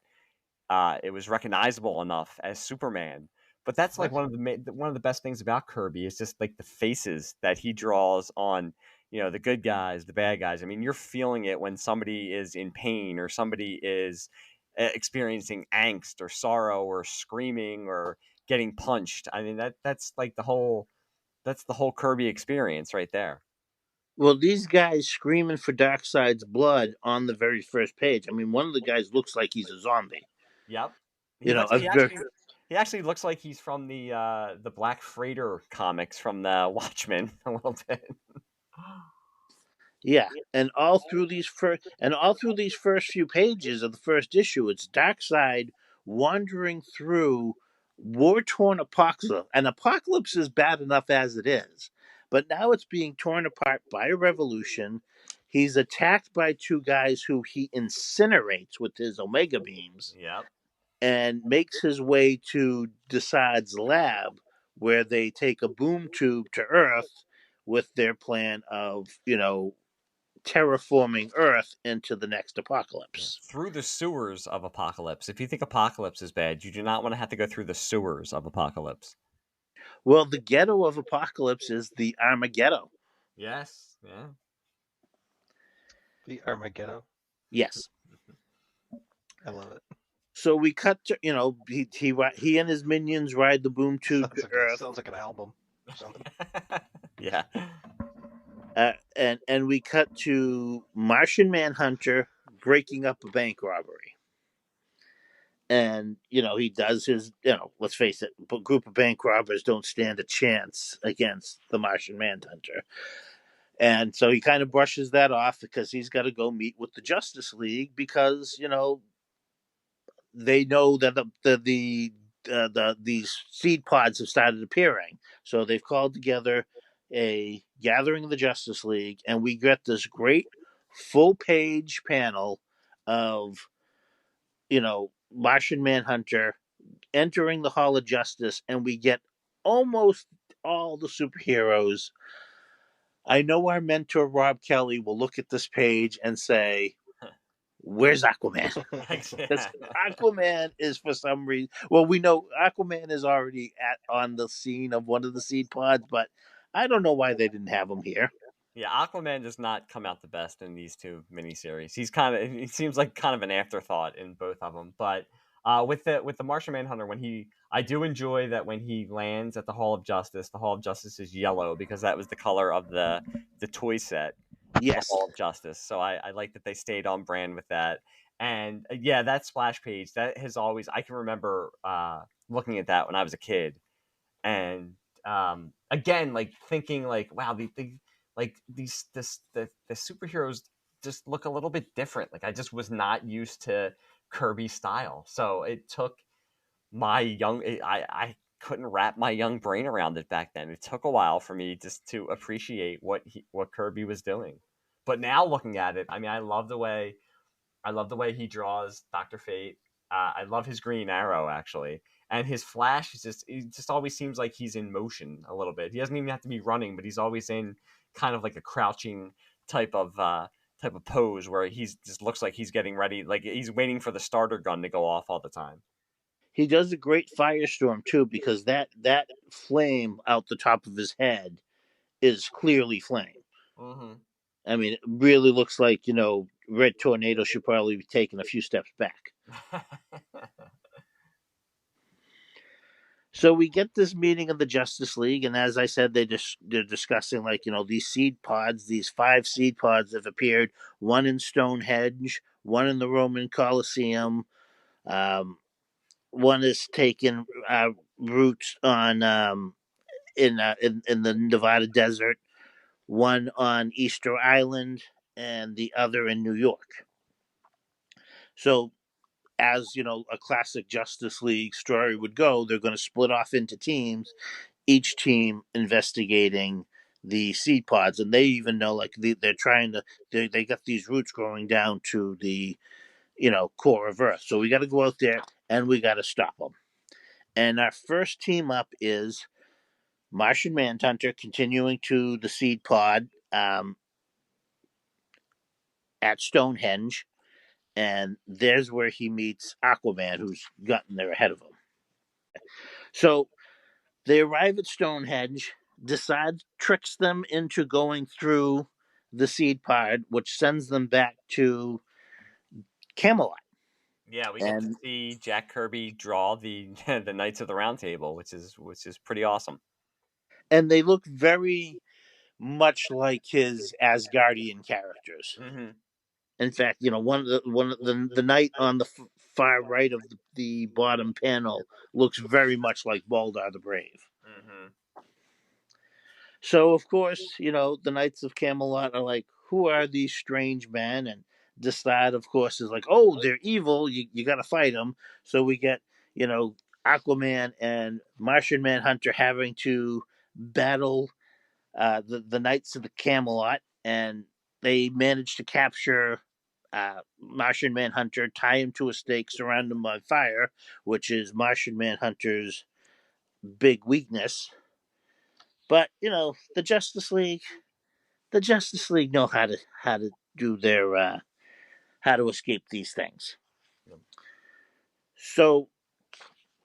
it was recognizable enough as Superman. But that's like What? one of the best things about Kirby is just like the faces that he draws on, the good guys, the bad guys. I mean, you're feeling it when somebody is in pain or somebody is experiencing angst or sorrow or screaming or getting punched. I mean, that's the whole Kirby experience right there. Well, these guys screaming for Darkseid's blood on the very first page. I mean, one of the guys looks like he's a zombie. Yep. You know, a very, He actually looks like he's from the Black Freighter comics from the Watchmen a little bit. yeah. And all through these first few pages of the first issue, it's Darkseid wandering through war-torn apocalypse. And apocalypse is bad enough as it is, but now it's being torn apart by a revolution. He's attacked by two guys who he incinerates with his omega beams Yep. and makes his way to Desaad's lab, where they take a boom tube to Earth with their plan of, terraforming Earth into the next Yeah. apocalypse. Through the sewers of Apocalypse. If you think Apocalypse is bad, you do not want to have to go through the sewers of Apocalypse. Well, the ghetto of Apocalypse is the Armageddon. Yes. Yeah. The Armageddon. Yes. I love it. So we cut to, he and his minions ride the boom tube to Earth. Sounds like an album or something. Yeah. And we cut to Martian Manhunter breaking up a bank robbery. And, he does his, let's face it, a group of bank robbers don't stand a chance against the Martian Manhunter. And so he kind of brushes that off because he's got to go meet with the Justice League because, they know that these seed pods have started appearing. So they've called together a gathering of the Justice League, and we get this great full page panel of, Martian Manhunter entering the Hall of Justice, and we get almost all the superheroes. I know our mentor Rob Kelly will look at this page and say, "Where's Aquaman?" Because Aquaman is, for some reason, well, we know Aquaman is already on the scene of one of the seed pods, but I don't know why they didn't have him here. Yeah, Aquaman does not come out the best in these two miniseries. He seems like kind of an afterthought in both of them. But with the Martian Manhunter, I do enjoy that when he lands at the Hall of Justice is yellow because that was the color of the toy set, Yes, the Hall of Justice. So I like that they stayed on brand with that. And yeah, that splash page that has always I can remember looking at that when I was a kid, and again like thinking like wow the superheroes just look a little bit different. Like I just was not used to Kirby style, so it took I couldn't wrap my young brain around it back then. It took a while for me just to appreciate what Kirby was doing. But now looking at it, I mean, I love the way he draws Doctor Fate. I love his Green Arrow actually, and his Flash is it just always seems like he's in motion a little bit. He doesn't even have to be running, but he's always in kind of like a crouching type of pose where he's just looks like he's getting ready, like he's waiting for the starter gun to go off all the time. he does a great firestorm too because that flame out the top of his head is clearly flame. Mm-hmm. I mean, it really looks like Red Tornado should probably be taking a few steps back. So we get this meeting of the Justice League, and as I said, they're discussing these seed pods. These 5 seed pods have appeared. One in Stonehenge, one in the Roman Colosseum. One is taking roots on in the Nevada desert. One on Easter Island, and the other in New York. So as a classic Justice League story would go, they're going to split off into teams, each team investigating the seed pods, and they even know they're trying to they got these roots growing down to the core of Earth. So we got to go out there and we got to stop them. And our first team up is Martian Manhunter continuing to the seed pod at Stonehenge, and there's where he meets Aquaman, who's gotten there ahead of him. So they arrive at Stonehenge. Decide tricks them into going through the seed pod, which sends them back to Camelot. Yeah, we get to And see Jack Kirby draw the the Knights of the Round Table, which is pretty awesome. and they look very much like his Asgardian characters. Mm-hmm. In fact, the knight on the far right of the bottom panel looks very much like Baldar the Brave. Mm-hmm. So of course, the Knights of Camelot are like, who are these strange men? And Desaad, of course, is like, oh, they're evil. You got to fight them. So we get, Aquaman and Martian Manhunter having to battle the Knights of the Camelot, and they manage to capture Martian Manhunter, tie him to a stake, surround him by fire, which is Martian Manhunter's big weakness. But the Justice League know how to do their how to escape these things. Yep. So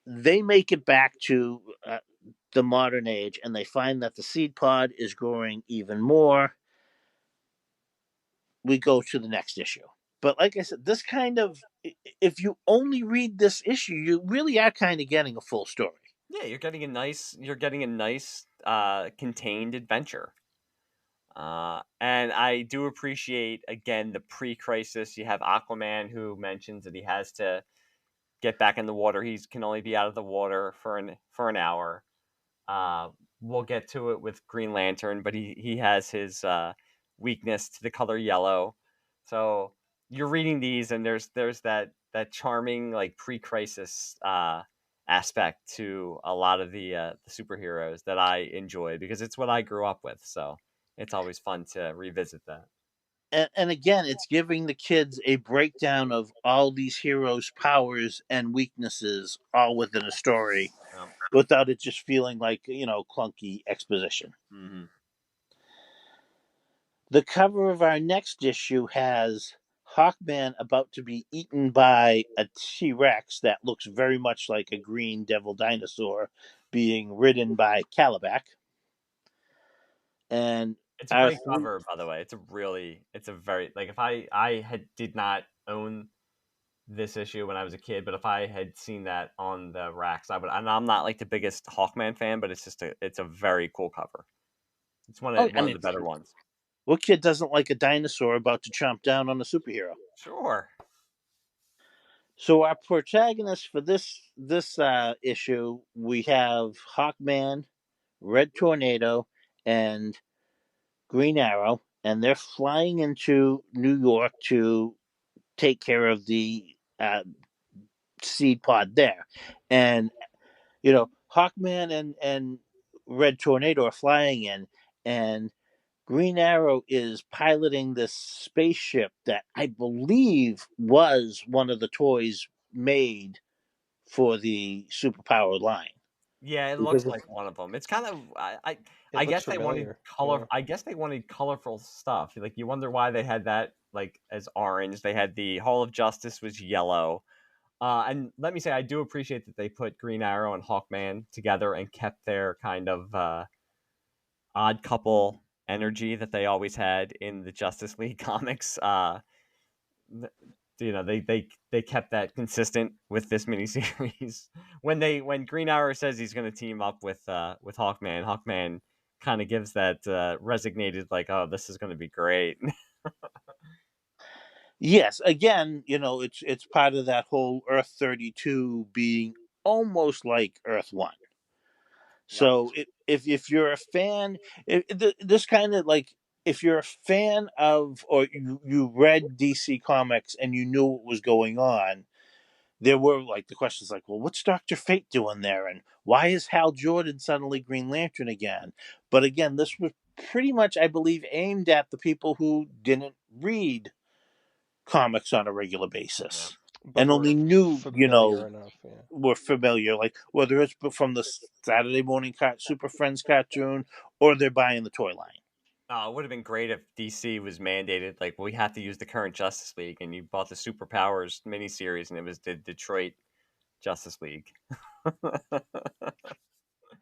they make it back to the modern age, and they find that the seed pod is growing even more. We go to the next issue. But like I said, this kind of, if you only read this issue, you really are kind of getting a full story. Yeah, you're getting a nice contained adventure. And I do appreciate, again, the pre-crisis. You have Aquaman, who mentions that he has to get back in the water. He can only be out of the water for an hour. We'll get to it with Green Lantern, but he has his weakness to the color yellow. So you're reading these, and there's that charming, like, pre-crisis aspect to a lot of the superheroes that I enjoy, because it's what I grew up with. So it's always fun to revisit that. And again, it's giving the kids a breakdown of all these heroes' powers and weaknesses all within a story without it just feeling like, clunky exposition. Mm-hmm. The cover of our next issue has Hawkman about to be eaten by a T-Rex that looks very much like a green devil dinosaur being ridden by Calabac. And It's a great cover, by the way. It's a very, like, if I did not own this issue when I was a kid, but if I had seen that on the racks, I would. And I'm not like the biggest Hawkman fan, but it's a very cool cover. It's one of the better ones. What kid doesn't like a dinosaur about to chomp down on a superhero? Sure. So our protagonists for this issue, we have Hawkman, Red Tornado, and Green Arrow, and they're flying into New York to take care of the seed pod there. And Hawkman and Red Tornado are flying in, and Green Arrow is piloting this spaceship that I believe was one of the toys made for the superpowered line. Yeah, it looks like one of them. It's kind of I guess they wanted color. Yeah. I guess they wanted colorful stuff. Like, you wonder why they had that, like, as orange. They had the Hall of Justice was yellow. And let me say, I do appreciate that they put Green Arrow and Hawkman together and kept their kind of odd couple energy that they always had in the Justice League comics. They kept that consistent with this miniseries. when Green Arrow says he's going to team up with Hawkman, Hawkman kind of gives that resignated, like, oh, this is going to be great. Yes, again, it's part of that whole Earth 32 being almost like Earth 1. So if you're a fan, this kind of, like, if you're a fan of, or you read DC Comics and you knew what was going on, there were, like, the questions like, well, what's Dr. Fate doing there? And why is Hal Jordan suddenly Green Lantern again? But again, this was pretty much, I believe, aimed at the people who didn't read comics on a regular basis. but and only knew, familiar enough. Yeah. were familiar, like whether it's from the Saturday morning Super Friends cartoon or they're buying the toy line. It would have been great if DC was mandated, like, we have to use the current Justice League, and you bought the Superpowers miniseries, and it was the Detroit Justice League.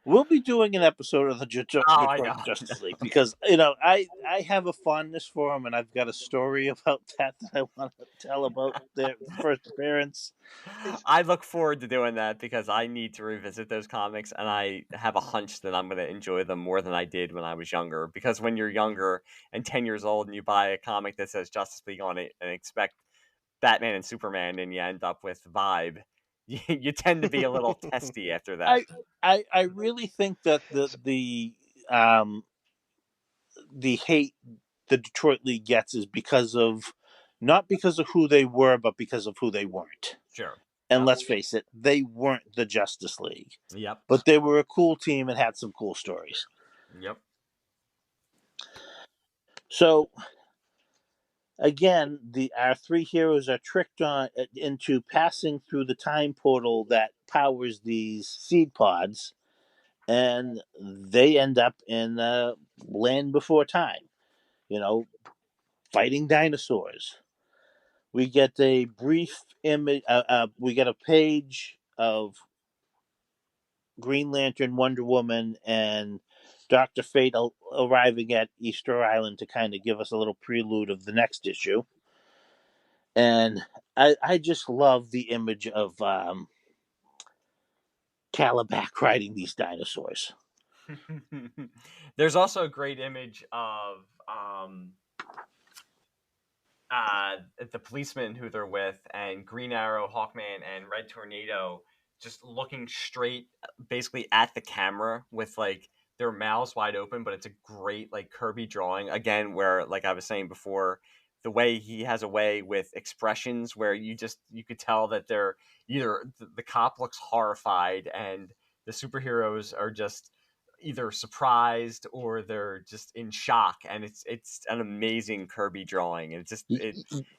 We'll be doing an episode of the I Detroit know. Justice League because I have a fondness for them, and I've got a story about that I want to tell about their first appearance. I look forward to doing that because I need to revisit those comics, and I have a hunch that I'm going to enjoy them more than I did when I was younger. Because when you're younger and 10 years old and you buy a comic that says Justice League on it and expect Batman and Superman, and you end up with Vibe, you tend to be a little testy after that. I really think that the hate the Detroit League gets is not because of who they were, but because of who they weren't. Sure. And let's face it, they weren't the Justice League. Yep. But they were a cool team and had some cool stories. Yep. So again, our three heroes are tricked into passing through the time portal that powers these seed pods, and they end up in land before time, fighting dinosaurs. We get a brief image. We get a page of Green Lantern, Wonder Woman, and Dr. Fate arriving at Easter Island to kind of give us a little prelude of the next issue. And I just love the image of Calabac riding these dinosaurs. There's also a great image of the policeman who they're with, and Green Arrow, Hawkman, and Red Tornado just looking straight, basically at the camera with like their mouths wide open. But it's a great like Kirby drawing again, where like I was saying before, the way he has a way with expressions where you could tell that they're either the cop looks horrified and the superheroes are just either surprised or they're just in shock, and it's an amazing Kirby drawing, and it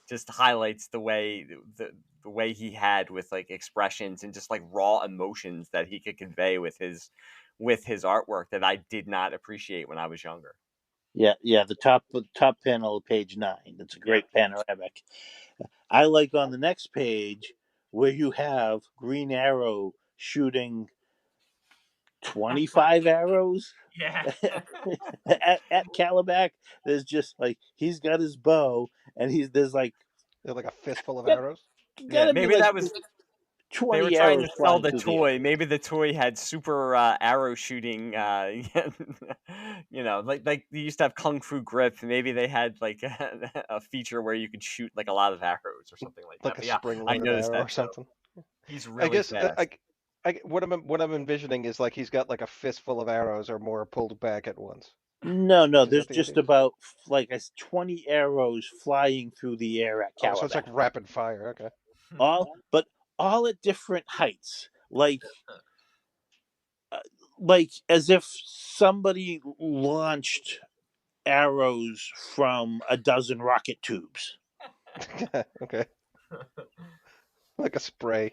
just highlights the way the way he had with like expressions and just like raw emotions that he could convey with his artwork that I did not appreciate when I was younger. Yeah, the top panel of page 9. It's a great panoramic. I like on the next page where you have Green Arrow shooting 25 arrows at Calabac. There's just like he's got his bow, and there's like They're like a fistful of arrows. Gotta maybe be like that was 20 they were trying arrows to sell flying the through the toy. air. Maybe the toy had super arrow shooting. Like they used to have Kung Fu Grip. Maybe they had like a feature where you could shoot like a lot of arrows or something like that. Like But a yeah, I spring-loaded noticed arrow that or something. He's I really guess fast. what I'm envisioning is like he's got like a fistful of arrows or more pulled back at once. No, Is there's that the just idea? about like 20 arrows flying through the air at Oh, so it's Calabac. like rapid fire. Okay. All at different heights, like as if somebody launched arrows from a dozen rocket tubes. Okay. Like a spray.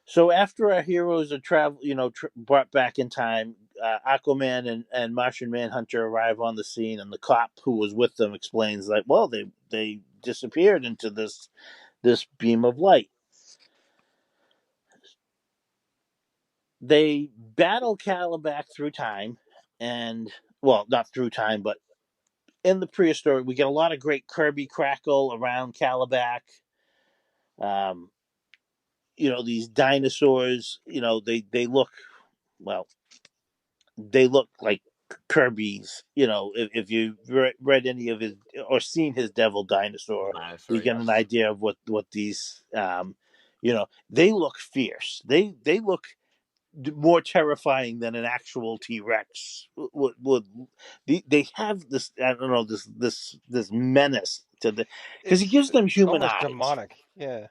So after our heroes are brought back in time, Aquaman and Martian Manhunter arrive on the scene, and the cop who was with them explains like, well, they disappeared into this beam of light. They battle Calabac through time, and well, not through time, but in the prehistory, we get a lot of great Kirby Krackle around Calabac. These dinosaurs, they look like Kirby's. If you read any of his or seen his Devil Dinosaur, you get an idea of what these. They look fierce. They look more terrifying than an actual T-Rex would. They have this, I don't know, this menace to the, because he gives them human almost eyes. Demonic. Yeah.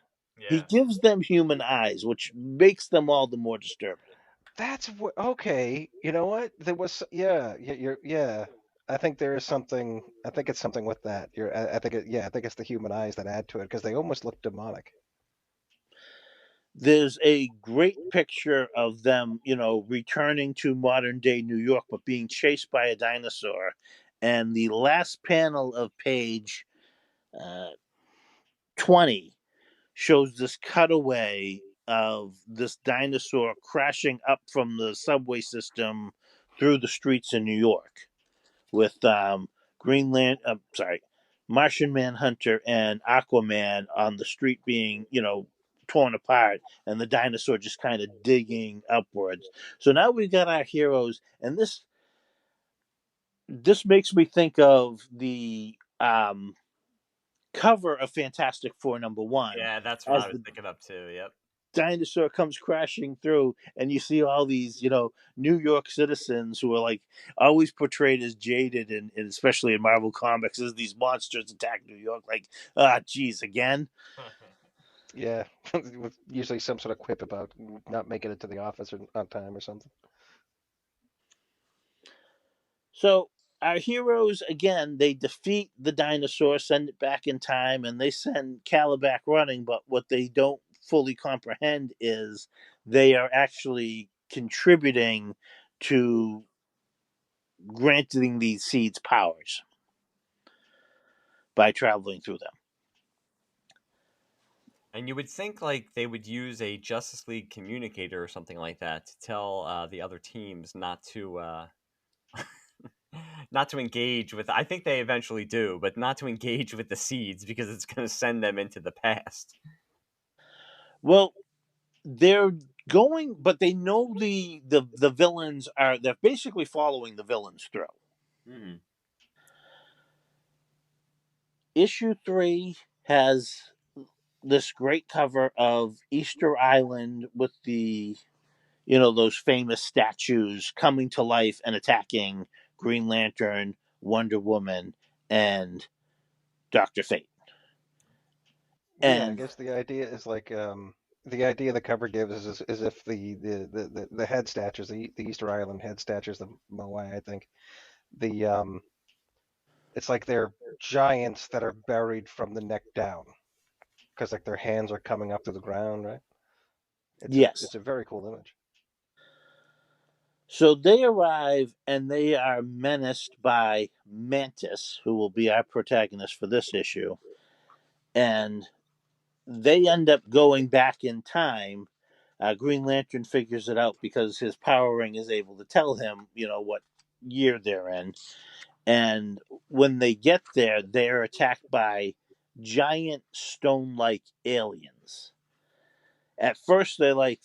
He gives them human eyes, which makes them all the more disturbing. That's what. Okay. You know what? There was. Yeah. Yeah. I think there is something. I think it's something with that. I think I think it's the human eyes that add to it because they almost look demonic. There's a great picture of them, returning to modern day New York, but being chased by a dinosaur. And the last panel of page uh, 20 shows this cutaway of this dinosaur crashing up from the subway system through the streets in New York with Martian Manhunter and Aquaman on the street being, torn apart, and the dinosaur just kind of digging upwards. So now we've got our heroes, and this makes me think of the cover of Fantastic Four #1 Yeah, that's what as I was the thinking of too. Yep. dinosaur comes crashing through, and you see all these New York citizens who are like always portrayed as jaded, and especially in Marvel comics, as these monsters attack New York, like, geez, again. Yeah, with usually some sort of quip about not making it to the office or on time or something. So our heroes, again, they defeat the dinosaur, send it back in time, and they send Cala back running. But what they don't fully comprehend is they are actually contributing to granting these seeds powers by traveling through them. And you would think like they would use a Justice League communicator or something like that to tell the other teams not to not to engage with. I think they eventually do, but not to engage with the seeds because it's going to send them into the past. Well, they're going, but they know the villains are. They're basically following the villains through. Mm-hmm. Issue 3 has this great cover of Easter Island with the those famous statues coming to life and attacking Green Lantern, Wonder Woman, and Dr. Fate. Yeah, I And guess the idea is like the idea the cover gives is if the head statues, the Easter Island head statues, the Moai, I think the it's like they're giants that are buried from the neck down because like their hands are coming up to the ground, right? yes, It's a very cool image. so they arrive and they are menaced by Mantis, who will be our protagonist for this issue. And they end up going back in time. Green Lantern figures it out because his power ring is able to tell him, what year they're in. And when they get there, they're attacked by giant stone-like aliens. At first, they like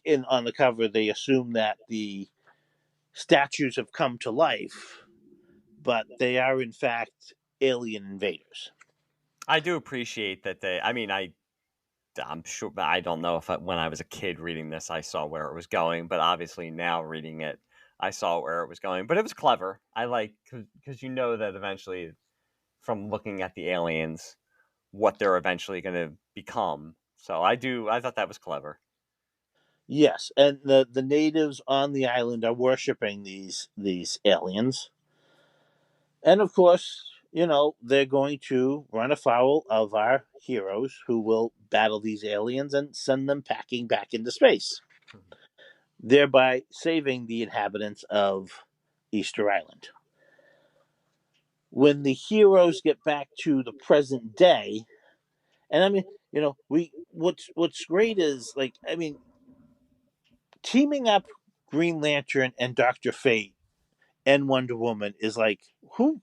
in on the cover, they assume that the statues have come to life, but they are in fact alien invaders. I do appreciate that they. I mean, I'm sure, but I don't know if when I was a kid reading this, I saw where it was going. But obviously now reading it, I saw where it was going. But it was clever. I like because you know that eventually, from looking at the aliens, what they're eventually going to become. So I do. I thought that was clever. Yes, and the natives on the island are worshiping these aliens, and of course, they're going to run afoul of our heroes, who will battle these aliens and send them packing back into space, thereby saving the inhabitants of Easter Island. When the heroes get back to the present day, and I mean, we what's great is, like, I mean, teaming up Green Lantern and Doctor Fate and Wonder Woman is like, who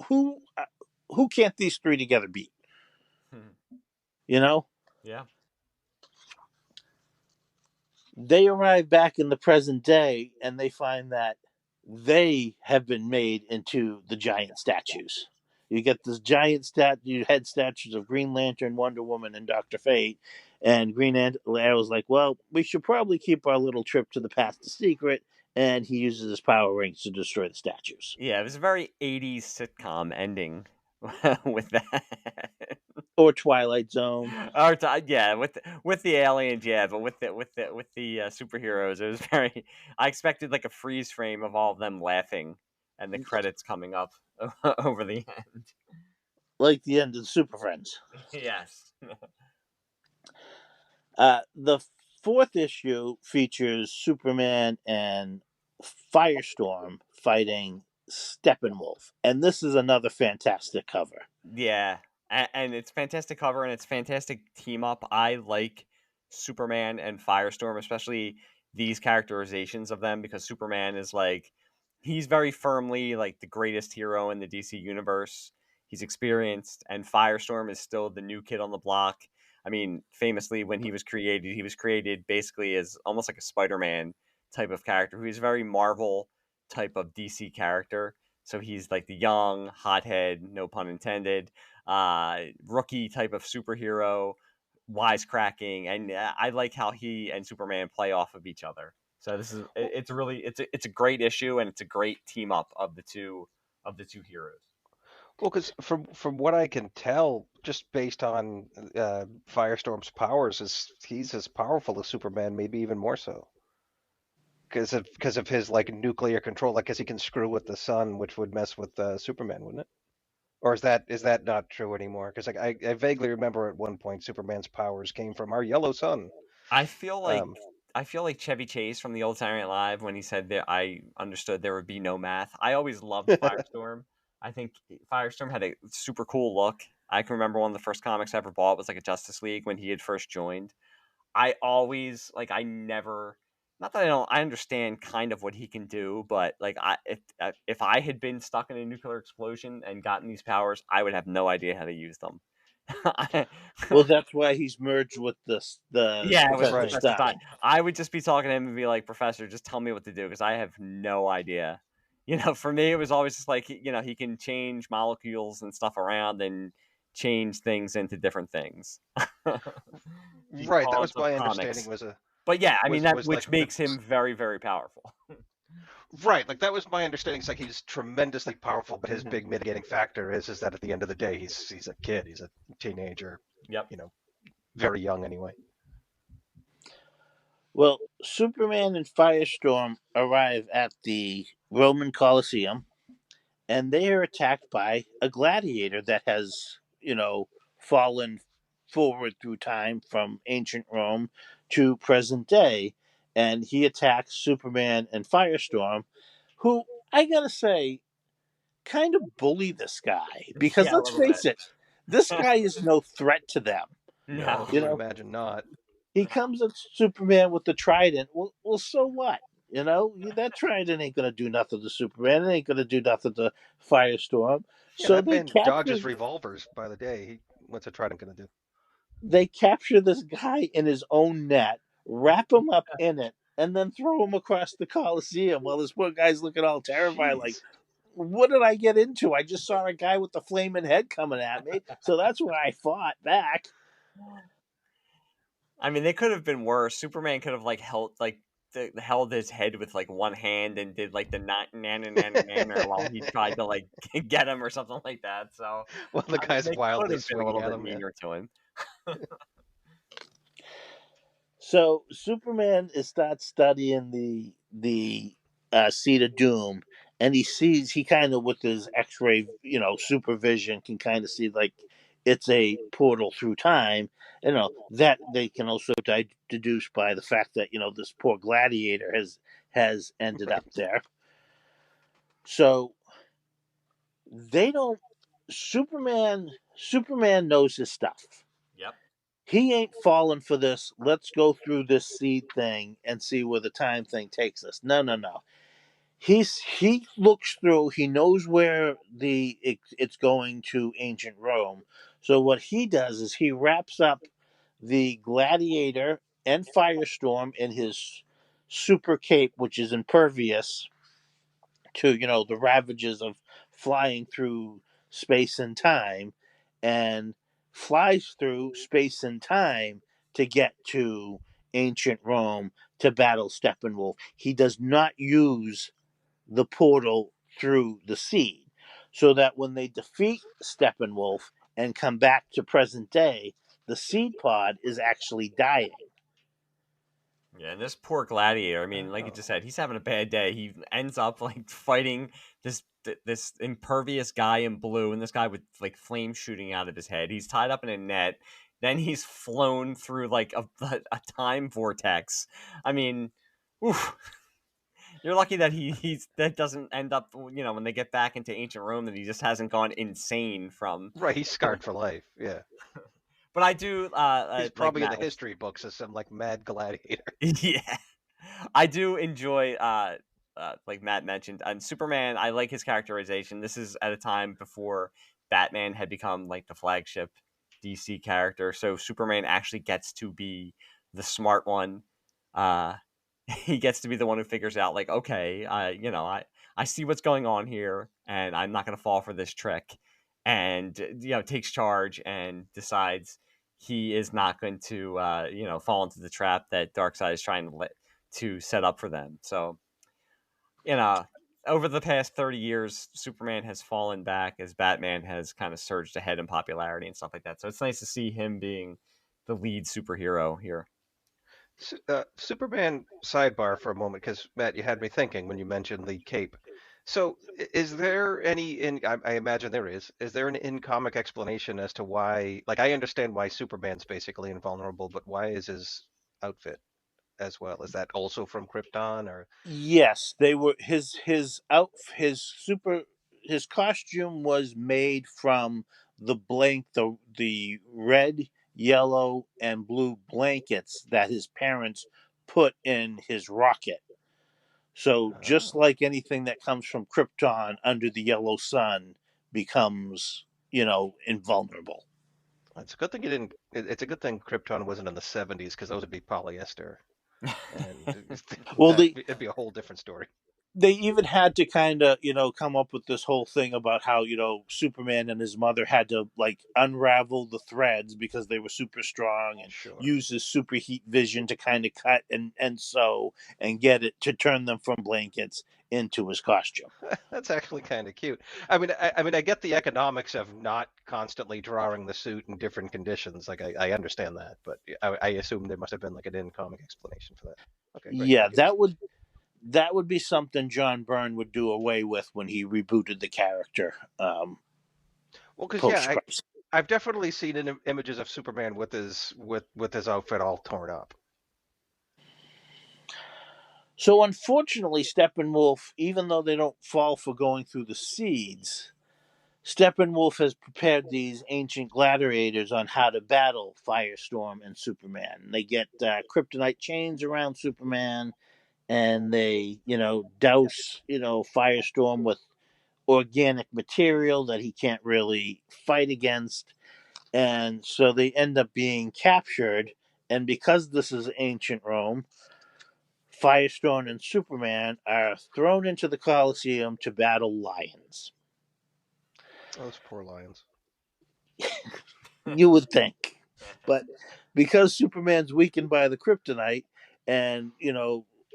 who can't these three together beat? You know, Yeah. they arrive back in the present day and they find that they have been made into the giant statues. You get this giant head statues of Green Lantern, Wonder Woman, and Doctor Fate. And Green Arrow's like, well, we should probably keep our little trip to the past a secret. And he uses his power rings to destroy the statues. Yeah, it was a very 80s sitcom ending with that. Or Twilight Zone. Yeah, with the aliens, yeah, but with the superheroes, it was very. I expected like a freeze frame of all of them laughing and the credits coming up over the end. Like the end of Super Friends. Yes. The fourth issue features Superman and Firestorm fighting Steppenwolf, and this is another fantastic cover. Yeah, and it's fantastic cover and it's fantastic team up. I like Superman and Firestorm, especially these characterizations of them, because Superman is like he's very firmly like the greatest hero in the DC universe. He's experienced, and Firestorm is still the new kid on the block. I mean, famously, when he was created basically as almost like a Spider-Man type of character, who's very Marvel type of DC character. So he's like the young, hothead, no pun intended, rookie type of superhero, wisecracking, and I like how he and Superman play off of each other. So it's a great issue, and it's a great team up of the two heroes. Well, because from what I can tell, just based on Firestorm's powers, is he's as powerful as Superman, maybe even more so. Because of his like nuclear control, I guess he can screw with the sun, which would mess with Superman, wouldn't it? Or is that not true anymore? Because like I vaguely remember at one point Superman's powers came from our yellow sun. I feel like Um, I feel like Chevy Chase from the old Saturday Night Live when he said that I understood there would be no math. I always loved Firestorm. I think Firestorm had a super cool look. I can remember one of the first comics I ever bought was like a Justice League when he had first joined. I always like I never not that I understand kind of what he can do, but like if I had been stuck in a nuclear explosion and gotten these powers, I would have no idea how to use them. Well, that's why he's merged with the Yeah, with Professor Right. Professor Stein. Stein. I would just be talking to him and be like, "Professor, just tell me what to do," because I have no idea. For me, it was always just like, he can change molecules and stuff around and change things into different things. right. That Because was of my understanding. comics. But yeah, I mean, that Was like which makes him very, very powerful. right. Like that was my understanding. It's like he's tremendously powerful, but his Mhm. big mitigating factor is that at the end of the day, he's a kid, he's a teenager, Yep. very young anyway. Well, Superman and Firestorm arrive at the Roman Colosseum, and they are attacked by a gladiator that has, fallen forward through time from ancient Rome to present day. And he attacks Superman and Firestorm, who I gotta say, kind of bully this guy. Because Yeah, a let's little bit. face it, this guy is no threat to them. No, No. you You would know, imagine not. he comes at Superman with the trident. Well, so what? That trident ain't gonna do nothing to Superman. It ain't gonna do nothing to Firestorm. Yeah, So that man dodges revolvers by the day. What's a trident gonna do? they capture this guy in his own net, wrap him up in it, and then throw him across the Coliseum while this poor guy's looking all terrified, like, Jeez. what did I get into? I just saw a guy with the flaming head coming at me, so that's why I fought back. I mean, they could have been worse. Superman could have held his head with like one hand and did like the nanner while he tried to like get him or something like that. So Well, the I mean, guy's they could wildly have been a swinging little at bit him. Yeah. meaner to him. So Superman starts studying the seed of doom, and he kind of with his X-ray, supervision can kind of see like it's a portal through time. That they can also deduce by the fact that this poor gladiator has ended up Right. there. So they don't. Superman knows his stuff. Yep. He ain't falling for this. Let's go through this seed thing and see where the time thing takes us. No, no, no. He looks through. He knows where it's going to ancient Rome. So what he does is he wraps up the gladiator and Firestorm in his super cape, which is impervious to the ravages of flying through space and time, and flies through space and time to get to ancient Rome to battle Steppenwolf. He does not use the portal through the seed, so that when they defeat Steppenwolf and come back to present day, the seed pod is actually dying. Yeah, and this poor gladiator. I mean, like you just said, he's having a bad day. He ends up like fighting this impervious guy in blue, and this guy with like flames shooting out of his head. He's tied up in a net. Then he's flown through like a time vortex. I mean, oof, you're lucky that that doesn't end up. When they get back into ancient Rome, that he just hasn't gone insane from. Right, he's scarred for life. Yeah, But I do he's like probably in the Matt. history books as some like mad gladiator. Yeah, I do enjoy, like Matt mentioned, and Superman. I like his characterization. This is at a time before Batman had become like the flagship DC character, so Superman actually gets to be the smart one. Uh, he gets to be the one who figures out, like, okay, I see what's going on here, and I'm not going to fall for this trick, and takes charge and decides he is not going to fall into the trap that Darkseid is trying to set up for them. So you know over the past 30 years, Superman has fallen back as Batman has kind of surged ahead in popularity and stuff like that. So it's nice to see him being the lead superhero here. Superman sidebar for a moment, because Matt, you had me thinking when you mentioned the cape. So, is there any I imagine there is. Is there an in-comic explanation as to why? Like, I understand why Superman's basically invulnerable, but why is his outfit as well? Is that also from Krypton, or? Yes, they were his costume was made from the red, yellow, and blue blankets that his parents put in his rocket. So just Oh, like anything that comes from Krypton under the yellow sun becomes, invulnerable. it's a good thing you didn't. It's a good thing Krypton wasn't in the '70s, because those would be polyester, and Well, it'd be a whole different story. they even had to kind of come up with this whole thing about how Superman and his mother had to like unravel the threads because they were super strong, and Sure. use his super heat vision to kind of cut and sew and get it to turn them from blankets into his costume. That's actually kind of cute. I mean, I get the economics of not constantly drawing the suit in different conditions. Like, I understand that, but I assume there must have been like an in-comic explanation for that. Okay, great. Yeah, Thank you. that would be something John Byrne would do away with when he rebooted the character, Well, because yeah, post crisis. I've definitely seen images of Superman with his outfit all torn up. So unfortunately, Steppenwolf, even though they don't fall for going through the seeds, Steppenwolf has prepared these ancient gladiators on how to battle Firestorm and Superman. They get kryptonite chains around Superman, and they, douse, Firestorm with organic material that he can't really fight against. And so they end up being captured. And because this is ancient Rome, Firestorm and Superman are thrown into the Colosseum to battle lions. Those poor lions. You would think. But because Superman's weakened by the kryptonite, and,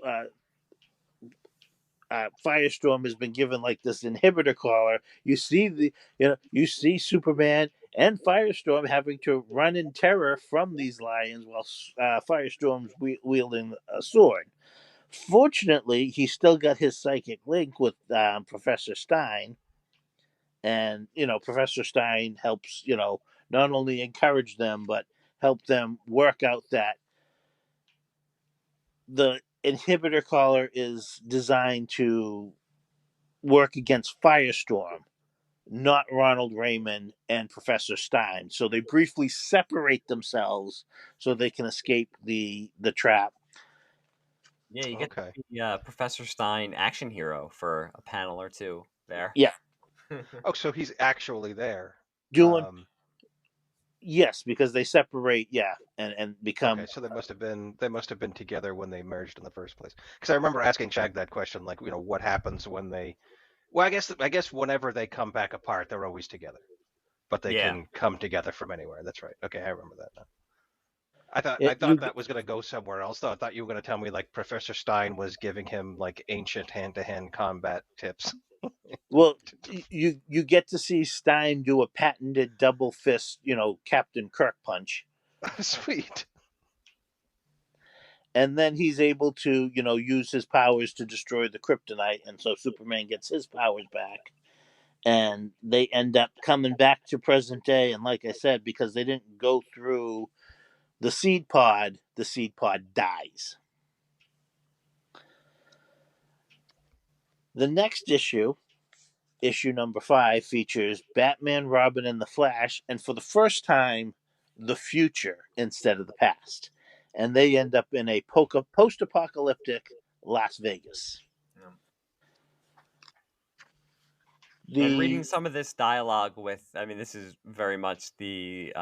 uh, Firestorm has been given like this inhibitor collar, you see Superman and Firestorm having to run in terror from these lions while Firestorm's wielding a sword. Fortunately, he still got his psychic link with Professor Stein, and Professor Stein helps not only encourage them but help them work out that the inhibitor collar is designed to work against Firestorm, not Ronald Raymond and Professor Stein. So they briefly separate themselves so they can escape the trap. Yeah, you get Okay. the Professor Stein action hero for a panel or two there. Yeah, Oh, so he's actually there. doing Um, yes, because they separate, yeah, and become okay, so they must have been together when they merged in the first place. Because I remember asking Shag that question, like, what happens when they? Well, I guess whenever they come back apart, they're always together, but they Yeah. can come together from anywhere. That's right. Okay, I remember that now. I thought I it, thought that was going to go somewhere else, though. I thought you were going to tell me like Professor Stein was giving him like ancient hand-to-hand combat tips. well, you get to see Stein do a patented double fist, Captain Kirk punch. Sweet. and then he's able to, use his powers to destroy the kryptonite, and so Superman gets his powers back, and they end up coming back to present day. And like I said, because they didn't go through the seed pod dies. The next issue number 5, features Batman, Robin, and the Flash, and for the first time, the future instead of the past. And they end up in a post apocalyptic Las Vegas. Yeah. And reading The some of this dialogue with, I mean, this is very much the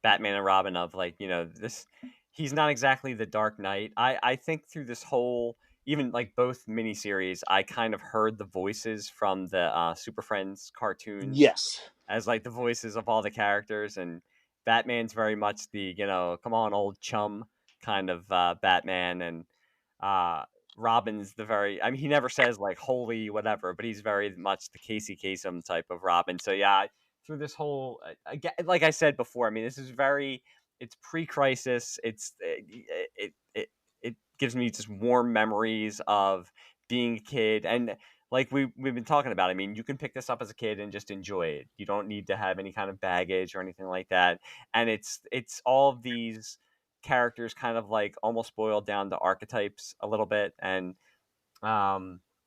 Batman and Robin of, like, this, he's not exactly the Dark Knight. I think through this whole, even like both miniseries, I kind of heard the voices from the Super Friends cartoons Yes. as like the voices of all the characters, and Batman's very much the, come on, old chum kind of Batman, and uh, Robin's the very, I mean, he never says like holy whatever, but he's very much the Casey Kasem type of Robin. So yeah, through this whole, like I said before, I mean, this is very, it's pre-crisis. It gives me just warm memories of being a kid, and like we've been talking about. I mean, you can pick this up as a kid and just enjoy it. You don't need to have any kind of baggage or anything like that. And it's all of these characters kind of like almost boiled down to archetypes a little bit, and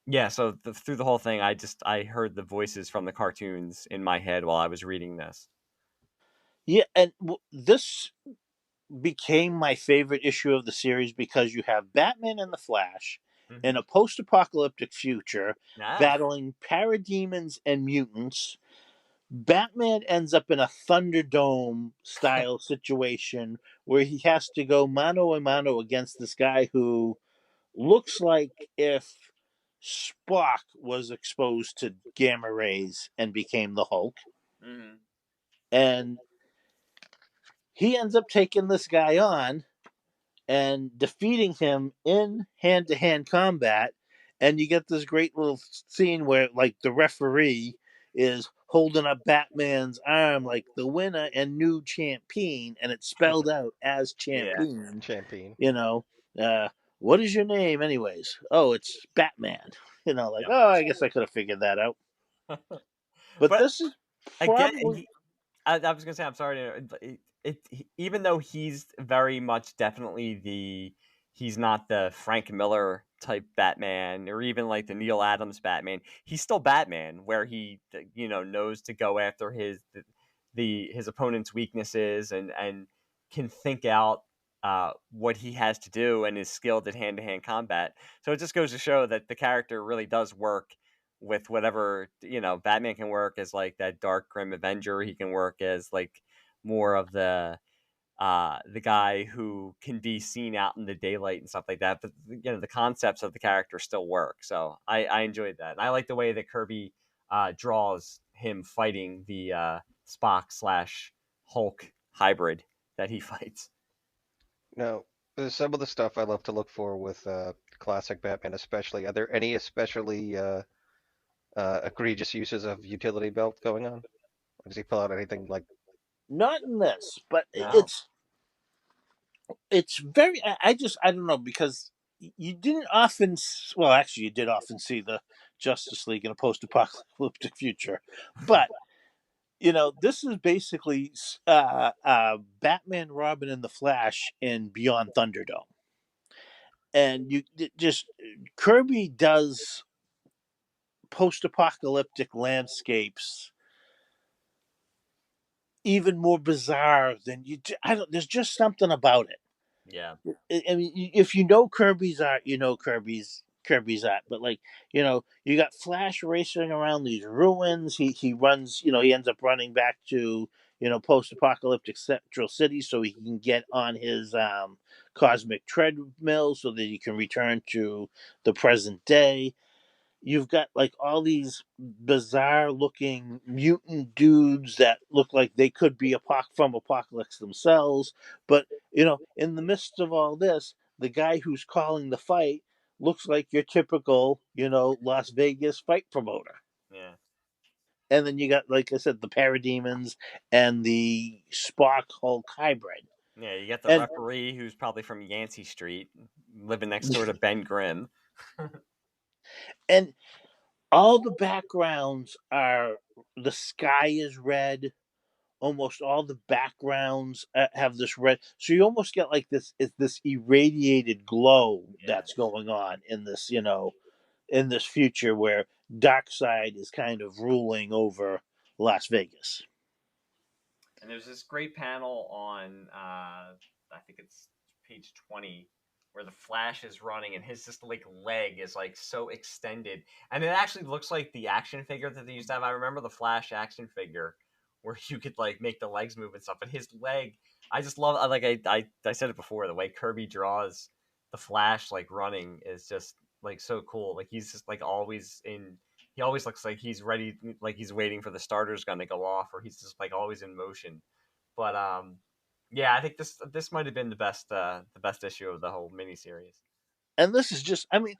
yeah, so through the whole thing, I heard the voices from the cartoons in my head while I was reading this. Yeah, and this became my favorite issue of the series because you have Batman and the Flash in Mm-hmm. a post-apocalyptic future Yeah. battling parademons and mutants. Batman ends up in a Thunderdome style situation where he has to go mano a mano against this guy who looks like if Spock was exposed to gamma rays and became the Hulk. Mm-hmm. And he ends up taking this guy on and defeating him in hand to hand combat. And you get this great little scene where, like, the referee is holding up Batman's arm, like the winner and new champion, and it's spelled out as Yeah. champion. Champagne. You know, what is your name, anyways? Oh, it's Batman. Like, Yep. oh, I guess I could have figured that out. But But this is again, probably I was gonna say, I'm sorry to even though he's very much definitely he's not the Frank Miller type Batman or even like the Neil Adams Batman. He's still Batman, where he knows to go after his opponent's weaknesses, and can think out what he has to do, and is skilled at hand to hand combat. So it just goes to show that the character really does work with whatever. Batman can work as like that dark grim Avenger. He can work as like more of the guy who can be seen out in the daylight and stuff like that. But the concepts of the character still work. So I enjoyed that, and I like the way that Kirby draws him fighting the Spock slash Hulk hybrid that he fights. Now, some of the stuff I love to look for with classic Batman, especially. Are there any especially egregious uses of utility belt going on? Or does he pull out anything like? not in this, but No. it's very. I don't know, because you didn't often. Well, actually, you did often see the Justice League in a post-apocalyptic future, but this is basically Batman, Robin, and the Flash in Beyond Thunderdome, and just Kirby does post-apocalyptic landscapes even more bizarre than you. I don't. There's just something about it. Yeah. I mean, if you know Kirby's art, you know Kirby's art. But, like, you got Flash racing around these ruins. He runs. He ends up running back to post-apocalyptic Central City so he can get on his cosmic treadmill so that he can return to the present day. You've got, like, all these bizarre looking mutant dudes that look like they could be from Apocalypse themselves. But, in the midst of all this, the guy who's calling the fight looks like your typical, Las Vegas fight promoter. Yeah. And then you got, like I said, the parademons and the Spock Hulk hybrid. Yeah, you get the And referee who's probably from Yancey Street, living next door to Ben Grimm. and all the backgrounds are, the sky is red. Almost all the backgrounds have this red, so you almost get like this irradiated glow Yeah. that's going on in this, in this future where Darkseid is kind of ruling over Las Vegas. And there's this great panel on, I think it's page 20, where the Flash is running and his just like leg is like so extended, and it actually looks like the action figure that they used to have. I remember the Flash action figure where you could like make the legs move and stuff, but his leg, I just love. Like I said it before, the way Kirby draws the Flash like running is just like so cool. Like he's just like always in, he always looks like he's ready, like he's waiting for the starter's gun to go off, or he's just like always in motion. But yeah, I think this might have been the best issue of the whole miniseries. And this is just, I mean,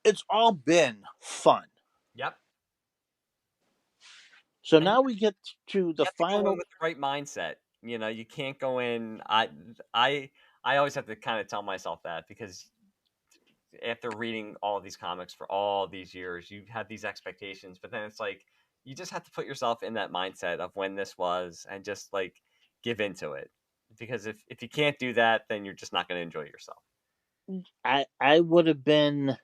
it's all been fun. Yep, So and now we get to you the have to go in final. with the right mindset. You know, you can't go in. I always have to kind of tell myself that, because after reading all of these comics for all these years, you have these expectations, but then it's like you just have to put yourself in that mindset of when this was and just like give into it. Because if you can't do that, then you're just not going to enjoy yourself. I would have been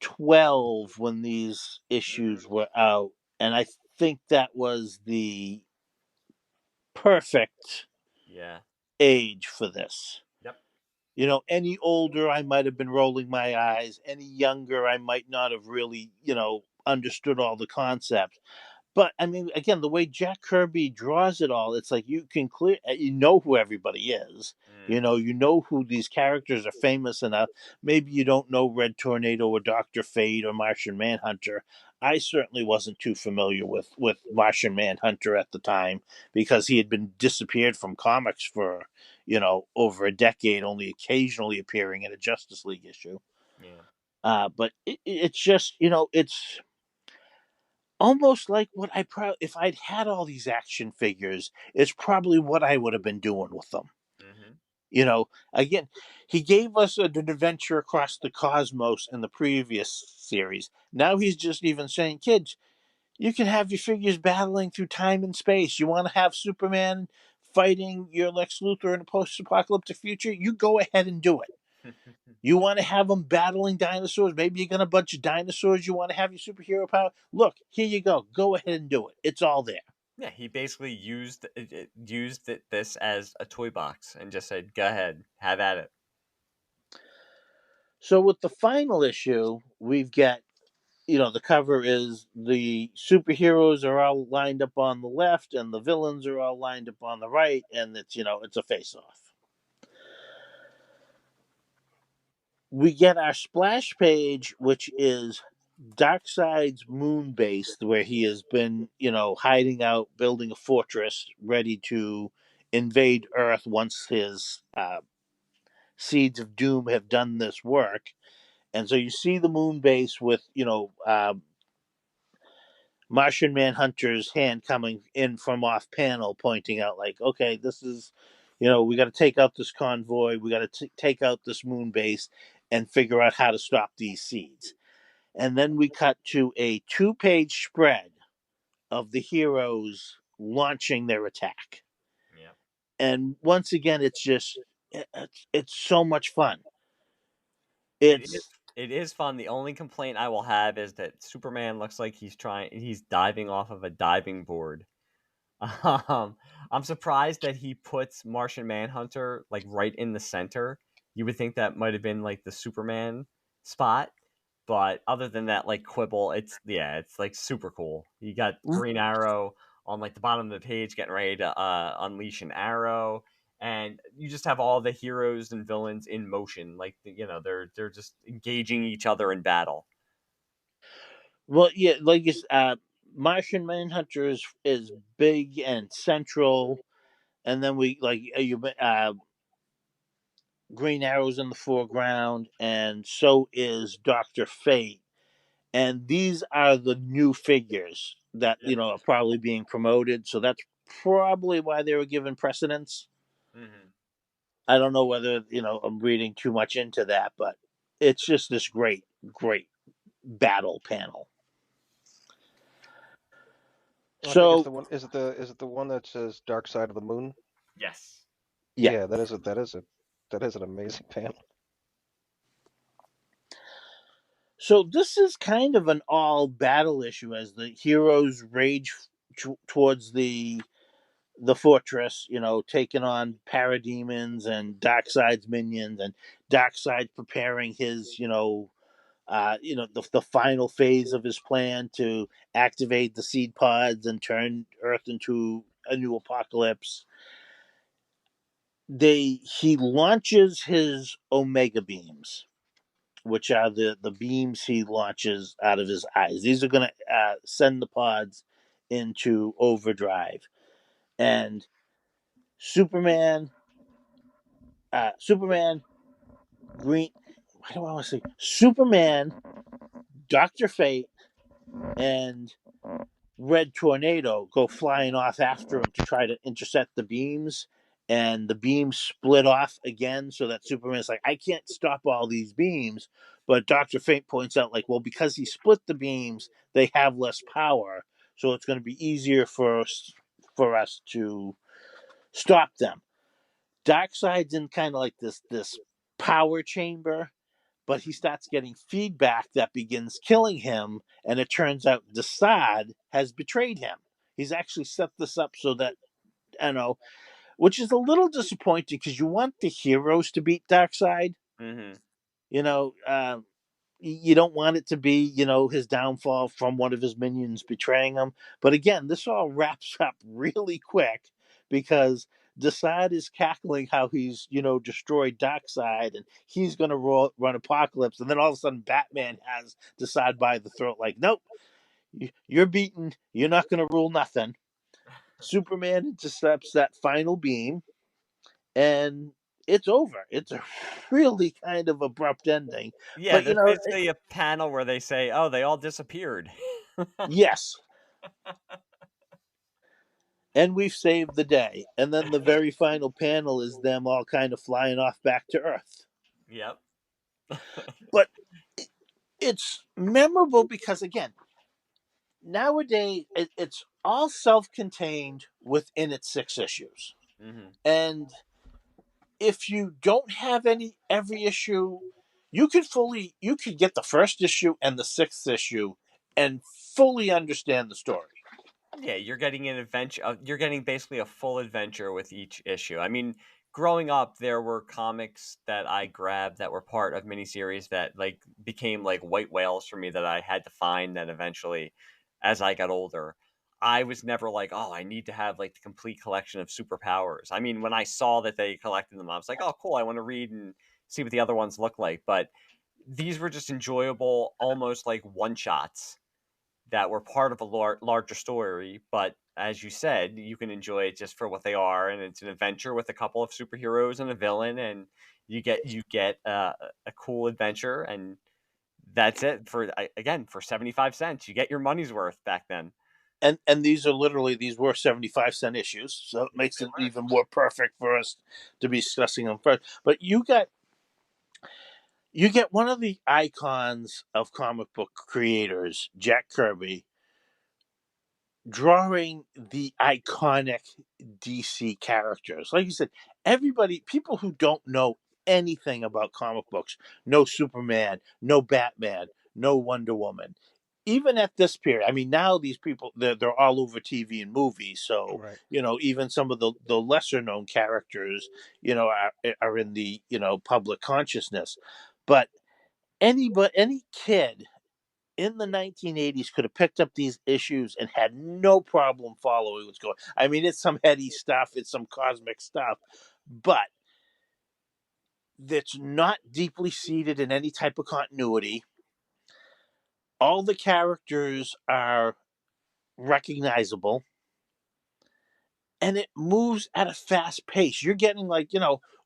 12 when these issues were out, and I think that was the perfect Yeah. age for this. Yep. Any older, I might have been rolling my eyes. Any younger, I might not have really, understood all the concepts. But I mean, again, the way Jack Kirby draws it all, it's like you can you know who everybody is. Mm-hmm. You know who these characters are famous enough. Maybe you don't know Red Tornado or Doctor Fate or Martian Manhunter. I certainly wasn't too familiar with Martian Manhunter at the time because he had been disappeared from comics for over a decade, only occasionally appearing in a Justice League issue. Yeah. But it's just it's almost like what if I'd had all these action figures, it's probably what I would have been doing with them. Mm-hmm. Again, he gave us an adventure across the cosmos in the previous series. Now he's just even saying, kids, you can have your figures battling through time and space. You want to have Superman fighting your Lex Luthor in a post-apocalyptic future? You go ahead and do it. You want to have them battling dinosaurs? Maybe you got a bunch of dinosaurs you want to have your superhero power? Look, here you go. Go ahead and do it. It's all there. Yeah, he basically used this as a toy box and just said, "Go ahead, have at it." So with the final issue, we've got, the cover is the superheroes are all lined up on the left and the villains are all lined up on the right, and it's a face off. We get our splash page, which is Darkseid's moon base, where he has been, hiding out, building a fortress, ready to invade Earth once his seeds of doom have done this work. And so you see the moon base with, Martian Manhunter's hand coming in from off panel, pointing out, like, okay, this is, we got to take out this convoy, we got to take out this moon base and figure out how to stop these seeds. And then we cut to a 2-page spread of the heroes launching their attack. Yeah. And once again, it's just, it's so much fun. It is. It's It is fun. The only complaint I will have is that Superman looks like he's diving off of a diving board. Um, I'm surprised that he puts Martian Manhunter like right in the center. You would think that might have been like the Superman spot, but other than that, like quibble, it's like super cool. You got Green Arrow on like the bottom of the page getting ready to unleash an arrow, and you just have all the heroes and villains in motion, like they're just engaging each other in battle. well, yeah, like Martian Manhunter is big and central, and then we like Green Arrow's in the foreground, and so is Doctor Fate. And these are the new figures that Yeah. are probably being promoted. So that's probably why they were given precedence. Mm-hmm. I don't know whether I'm reading too much into that, but it's just this great, great battle panel. I think it's So the one. Is it the one that says Dark Side of the Moon? Yes. yeah, Yeah, that is an amazing panel. so this is kind of an all battle issue as the heroes rage towards the fortress, taking on parademons and Darkseid's minions, and Darkseid preparing his, the final phase of his plan to activate the seed pods and turn Earth into a new apocalypse. He launches his Omega beams, which are the beams he launches out of his eyes. These are going to send the pods into overdrive, and Superman, Superman, Green. Why do I want to say Superman, Doctor Fate, and Red Tornado go flying off after him to try to intercept the beams, and the beams split off again, so that Superman's like, I can't stop all these beams. But Doctor Fate points out, like, well, because he split the beams, they have less power, so it's going to be easier for us to stop them. Darkseid's in kind of like this power chamber, but he starts getting feedback that begins killing him, and it turns out Desaad has betrayed him. He's actually set this up so that, which is a little disappointing because you want the heroes to beat Darkseid. Mm-hmm. You know, you don't want it to be, his downfall from one of his minions betraying him. But again, this all wraps up really quick because Desaad is cackling how he's, destroyed Darkseid and he's going to run Apocalypse. And then all of a sudden, Batman has Desaad by the throat, like, nope, you're beaten. You're not going to rule nothing. Superman intercepts that final beam and it's over. It's a really kind of abrupt ending. Yeah, But, there's basically a panel where they say, "Oh, they all disappeared." yes. And we've saved the day. And then the very final panel is them all kind of flying off back to Earth. Yep. But it's memorable because, again, nowadays it's all self-contained within its 6 issues. Mm-hmm. And if you don't have every issue, you could get the first issue and the 6th issue and fully understand the story. Yeah, you're getting an adventure. You're getting basically a full adventure with each issue. I mean, growing up, there were comics that I grabbed that were part of miniseries that like became like white whales for me that I had to find. That eventually, as I got older, I was never like, oh, I need to have like the complete collection of superpowers. I mean, when I saw that they collected them, I was like, oh, cool, I want to read and see what the other ones look like. But these were just enjoyable, almost like one shots that were part of a larger story. But as you said, you can enjoy it just for what they are, and it's an adventure with a couple of superheroes and a villain, and you get a cool adventure, and that's it for again for 75 cents. You get your money's worth back then. And these were 75-cent issues, so it makes it even more perfect for us to be discussing them first. But you get one of the icons of comic book creators, Jack Kirby, drawing the iconic DC characters. Like you said, people who don't know anything about comic books, no Superman, no Batman, no Wonder Woman. Even at this period, I mean, now these people they're all over TV and movies. So Right. even some of the lesser known characters, are in the public consciousness. But any kid in the 1980s could have picked up these issues and had no problem following what's going on. I mean, it's some heady stuff, it's some cosmic stuff, but that's not deeply seated in any type of continuity. All the characters are recognizable, and it moves at a fast pace. You're getting like,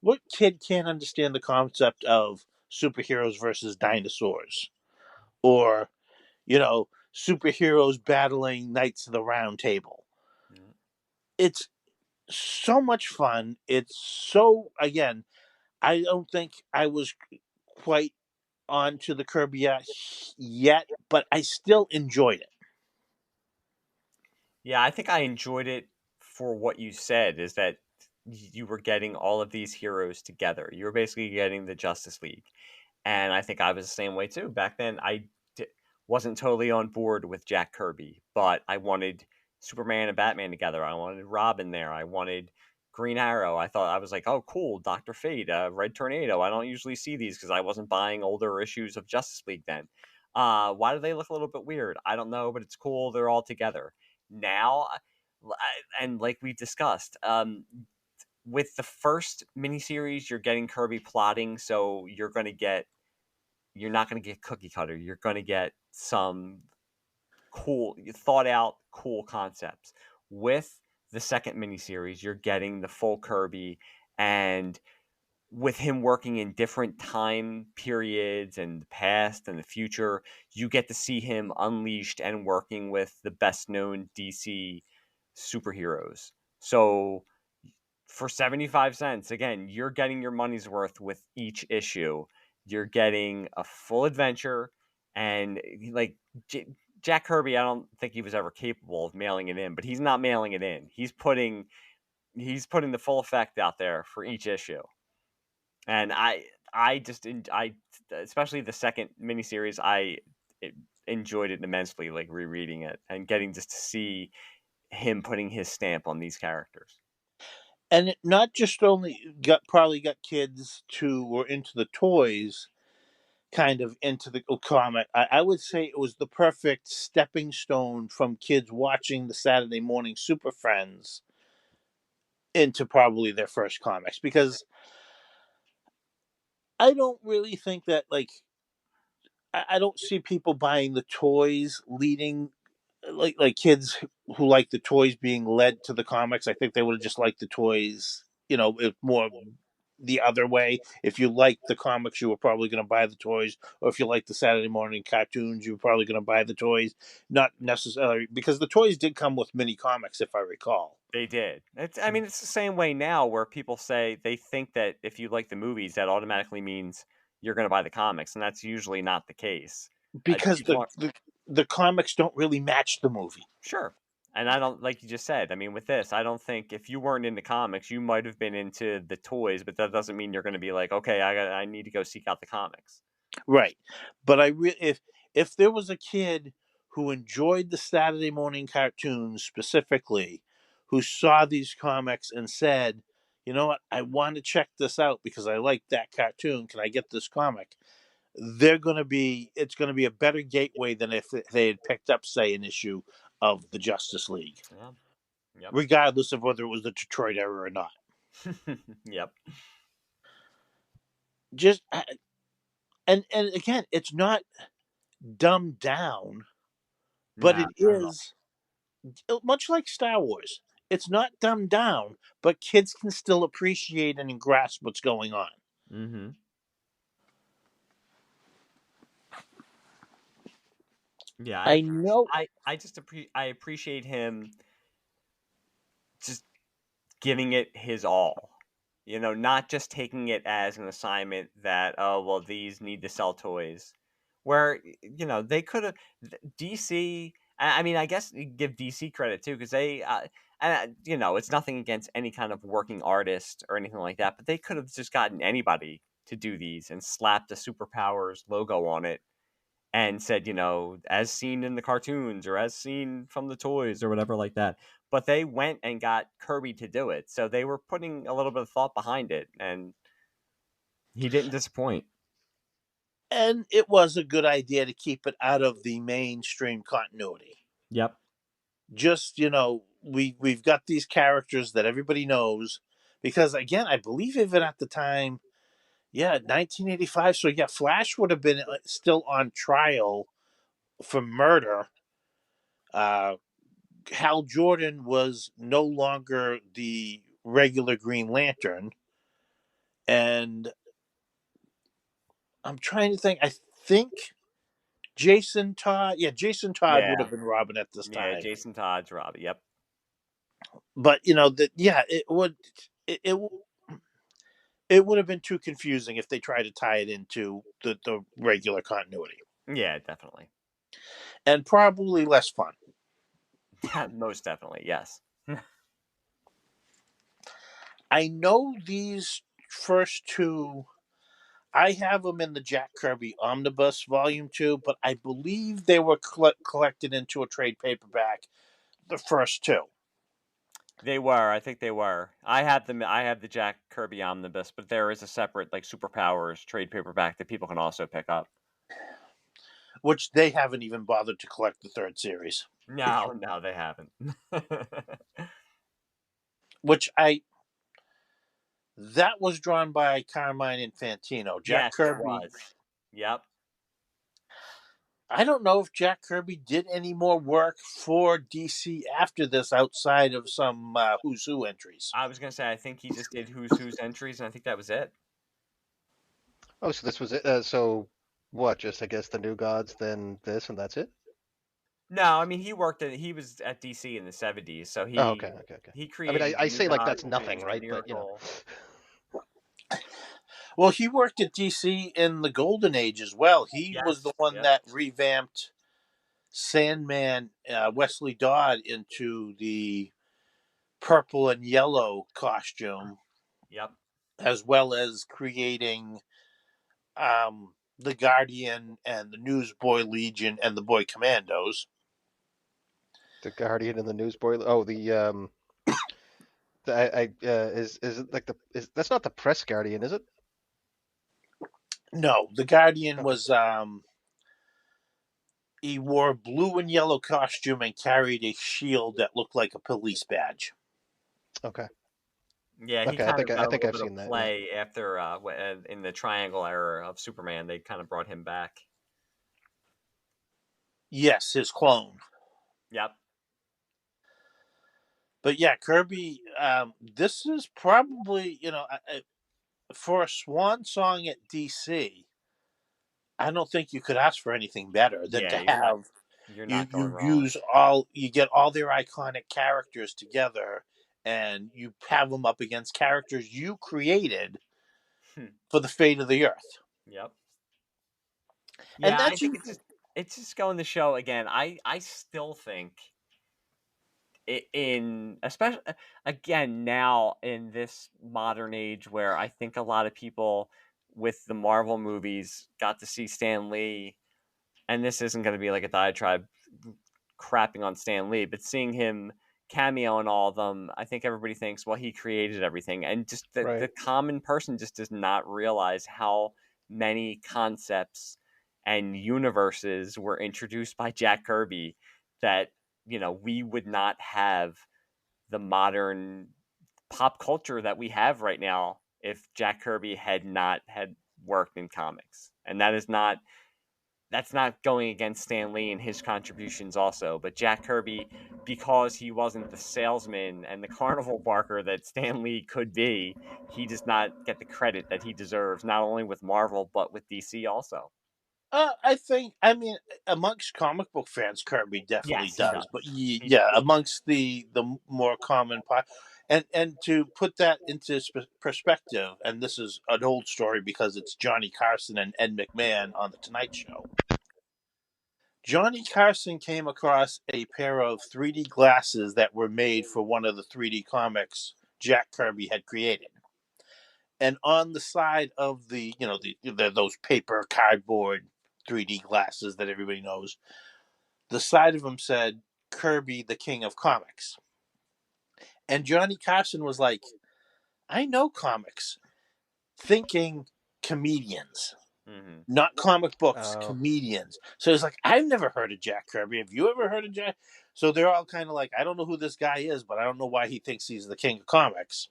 what kid can't understand the concept of superheroes versus dinosaurs? Or superheroes battling knights of the round table. Mm. It's so much fun. It's so, again, I don't think I was quite onto the Kirby yet, but I still enjoyed it. Yeah, I think I enjoyed it for what you said, is that you were getting all of these heroes together. You were basically getting the Justice League. And I think I was the same way too. Back then, wasn't totally on board with Jack Kirby, but I wanted Superman and Batman together. I wanted Robin there. I wanted Green Arrow. I was like, oh, cool, Dr. Fate, Red Tornado. I don't usually see these because I wasn't buying older issues of Justice League then. Why do they look a little bit weird? I don't know, but it's cool. They're all together. Now, and like we discussed, with the first miniseries, you're getting Kirby plotting, so you're not going to get cookie cutter. You're going to get some cool, thought out, cool concepts. With the second miniseries, you're getting the full Kirby, and with him working in different time periods and the past and the future, you get to see him unleashed and working with the best known DC superheroes. So for 75 cents, again, you're getting your money's worth with each issue. You're getting a full adventure, and like Jack Kirby, I don't think he was ever capable of mailing it in, but he's not mailing it in. He's putting the full effect out there for each issue. And I just I especially the second miniseries, enjoyed it immensely, like rereading it and getting just to see him putting his stamp on these characters. And it not just only probably got kids who were into the toys kind of into the comic. I would say it was the perfect stepping stone from kids watching the Saturday morning Super Friends into probably their first comics, because I don't really think that, like, I don't see people buying the toys leading, like kids who like the toys being led to the comics. I think they would have just liked the toys, more the other way. If you liked the comics, you were probably going to buy the toys, or if you liked the Saturday morning cartoons, you were probably going to buy the toys. Not necessarily, because the toys did come with mini comics, if I recall. They did. I mean, it's the same way now where people say they think that if you like the movies, that automatically means you're going to buy the comics, and that's usually not the case. Because People are, the comics don't really match the movie. sure. And I don't, like you just said, I mean, with this, I don't think if you weren't into comics, you might have been into the toys, but that doesn't mean you're going to be like, okay, I need to go seek out the comics. Right. But if there was a kid who enjoyed the Saturday morning cartoons specifically, who saw these comics and said, "You know what? I want to check this out because I like that cartoon. Can I get this comic?" It's going to be a better gateway than if they had picked up, say, an issue of the Justice League, Yeah. Yep. regardless of whether it was the Detroit era or not. Yep. Just and again, it's not dumbed down, but Nah, it not at all. is much like Star Wars. It's not dumbed down, but kids can still appreciate and grasp what's going on. Mm-hmm. Yeah, I know. I appreciate him just giving it his all. Not just taking it as an assignment that, oh, well, these need to sell toys. Where, they could have, DC, I mean, I guess you give DC credit too, because it's nothing against any kind of working artist or anything like that, but they could have just gotten anybody to do these and slapped a Superpowers logo on it and said, as seen in the cartoons or as seen from the toys or whatever like that. But they went and got Kirby to do it. So they were putting a little bit of thought behind it, and he didn't disappoint. And it was a good idea to keep it out of the mainstream continuity. Yep. Just, we've got these characters that everybody knows, because again, I believe even at the time, yeah, 1985. So yeah, Flash would have been still on trial for murder. Hal Jordan was no longer the regular Green Lantern, and I'm trying to think. I think Jason Todd. Yeah, Jason Todd would Yeah. have been Robin at this Yeah, time. Jason Todd's Robbie. Yep. but it it would have been too confusing if they tried to tie it into the regular continuity, Yeah, definitely. and probably less fun. Most definitely, yes. I know these first two. I have them in the Jack Kirby Omnibus Volume 2, but I believe they were collected into a trade paperback, the first two. They were. I think they were. I have them. I have the Jack Kirby Omnibus, but there is a separate like Superpowers trade paperback that people can also pick up. Which they haven't even bothered to collect the third series. No, no, they haven't. Which that was drawn by Carmine Infantino. Jack Yes, it Kirby. was. Yep. I don't know if Jack Kirby did any more work for DC after this outside of some Who's Who entries. I was gonna say I think he just did Who's entries, and I think that was it. Oh, so this was it. So what? Just I guess the New Gods, then this, and that's it. No, I mean he worked at he was at DC in the '70s, so Oh, okay, okay. he I mean, created I New say like Gods, that's nothing, Mr. right? But Miracle. Well, he worked at DC in the Golden Age as well. He was the Yes. one Yep. that revamped Sandman Wesley Dodd into the purple and yellow costume, Yep. as well as creating the Guardian and the Newsboy Legion and the Boy Commandos. the Guardian and the Newsboy. Oh, is it like that's not the Press Guardian, is it? No, the Guardian Okay. was he wore a blue and yellow costume and carried a shield that looked like a police badge. Okay. Yeah, he Okay. I kind of think got I a think little I've bit of seen that. Yeah. play after in the Triangle era of Superman. They kind of brought him back. Yes, his clone. Yep. But yeah, Kirby. This is probably for a swan song at DC. I don't think you could ask for anything better than Yeah, to have you're you not going you wrong. use you get all their iconic characters together, and you have them up against characters you created for the fate of the earth. Yep. And Yeah, I that's think even it's just going to show again. I still think in especially again now in this modern age where I think a lot of people with the Marvel movies got to see Stan Lee, and this isn't going to be like a diatribe crapping on Stan Lee, but seeing him cameo in all of them, I think everybody thinks, well, he created everything, and just the Right. common person just does not realize how many concepts and universes were introduced by Jack Kirby that we would not have the modern pop culture that we have right now if Jack Kirby had not had worked in comics. And that's not going against Stan Lee and his contributions also, but Jack Kirby, because he wasn't the salesman and the carnival barker that Stan Lee could be, he does not get the credit that he deserves, not only with Marvel but with DC also. I think, I mean, amongst comic book fans, Kirby definitely Yes, he does. does. But He's a yeah, big amongst the more common and to put that into perspective, and this is an old story because it's Johnny Carson and Ed McMahon on the Tonight Show. Johnny Carson came across a pair of 3D glasses that were made for one of the 3D comics Jack Kirby had created. And on the side of those paper cardboard 3D glasses that everybody knows, the side of them said Kirby, the King of Comics. And Johnny Carson was like, I know comics, thinking comedians, mm-hmm. not comic books, Oh. comedians. So he's like, I've never heard of Jack Kirby. Have you ever heard of Jack? So they're all kind of like, I don't know who this guy is, but I don't know why he thinks he's the king of comics.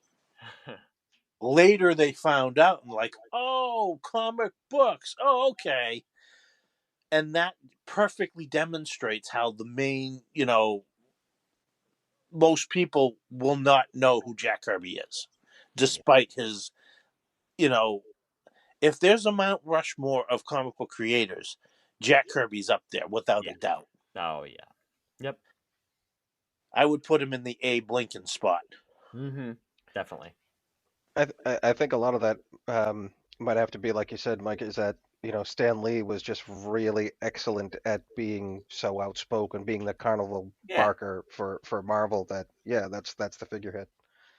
Later, they found out and like, oh, comic books. Oh, okay. And that perfectly demonstrates how the main, most people will not know who Jack Kirby is, despite his, if there's a Mount Rushmore of comic book creators, Jack Kirby's up there without Yeah. a doubt. Oh yeah. Yep. I would put him in the Abe Lincoln spot. Mm-hmm. Definitely. I think a lot of that might have to be, like you said, Mike, is that, Stan Lee was just really excellent at being so outspoken, being the carnival Yeah. barker for Marvel. That, yeah, that's the figurehead.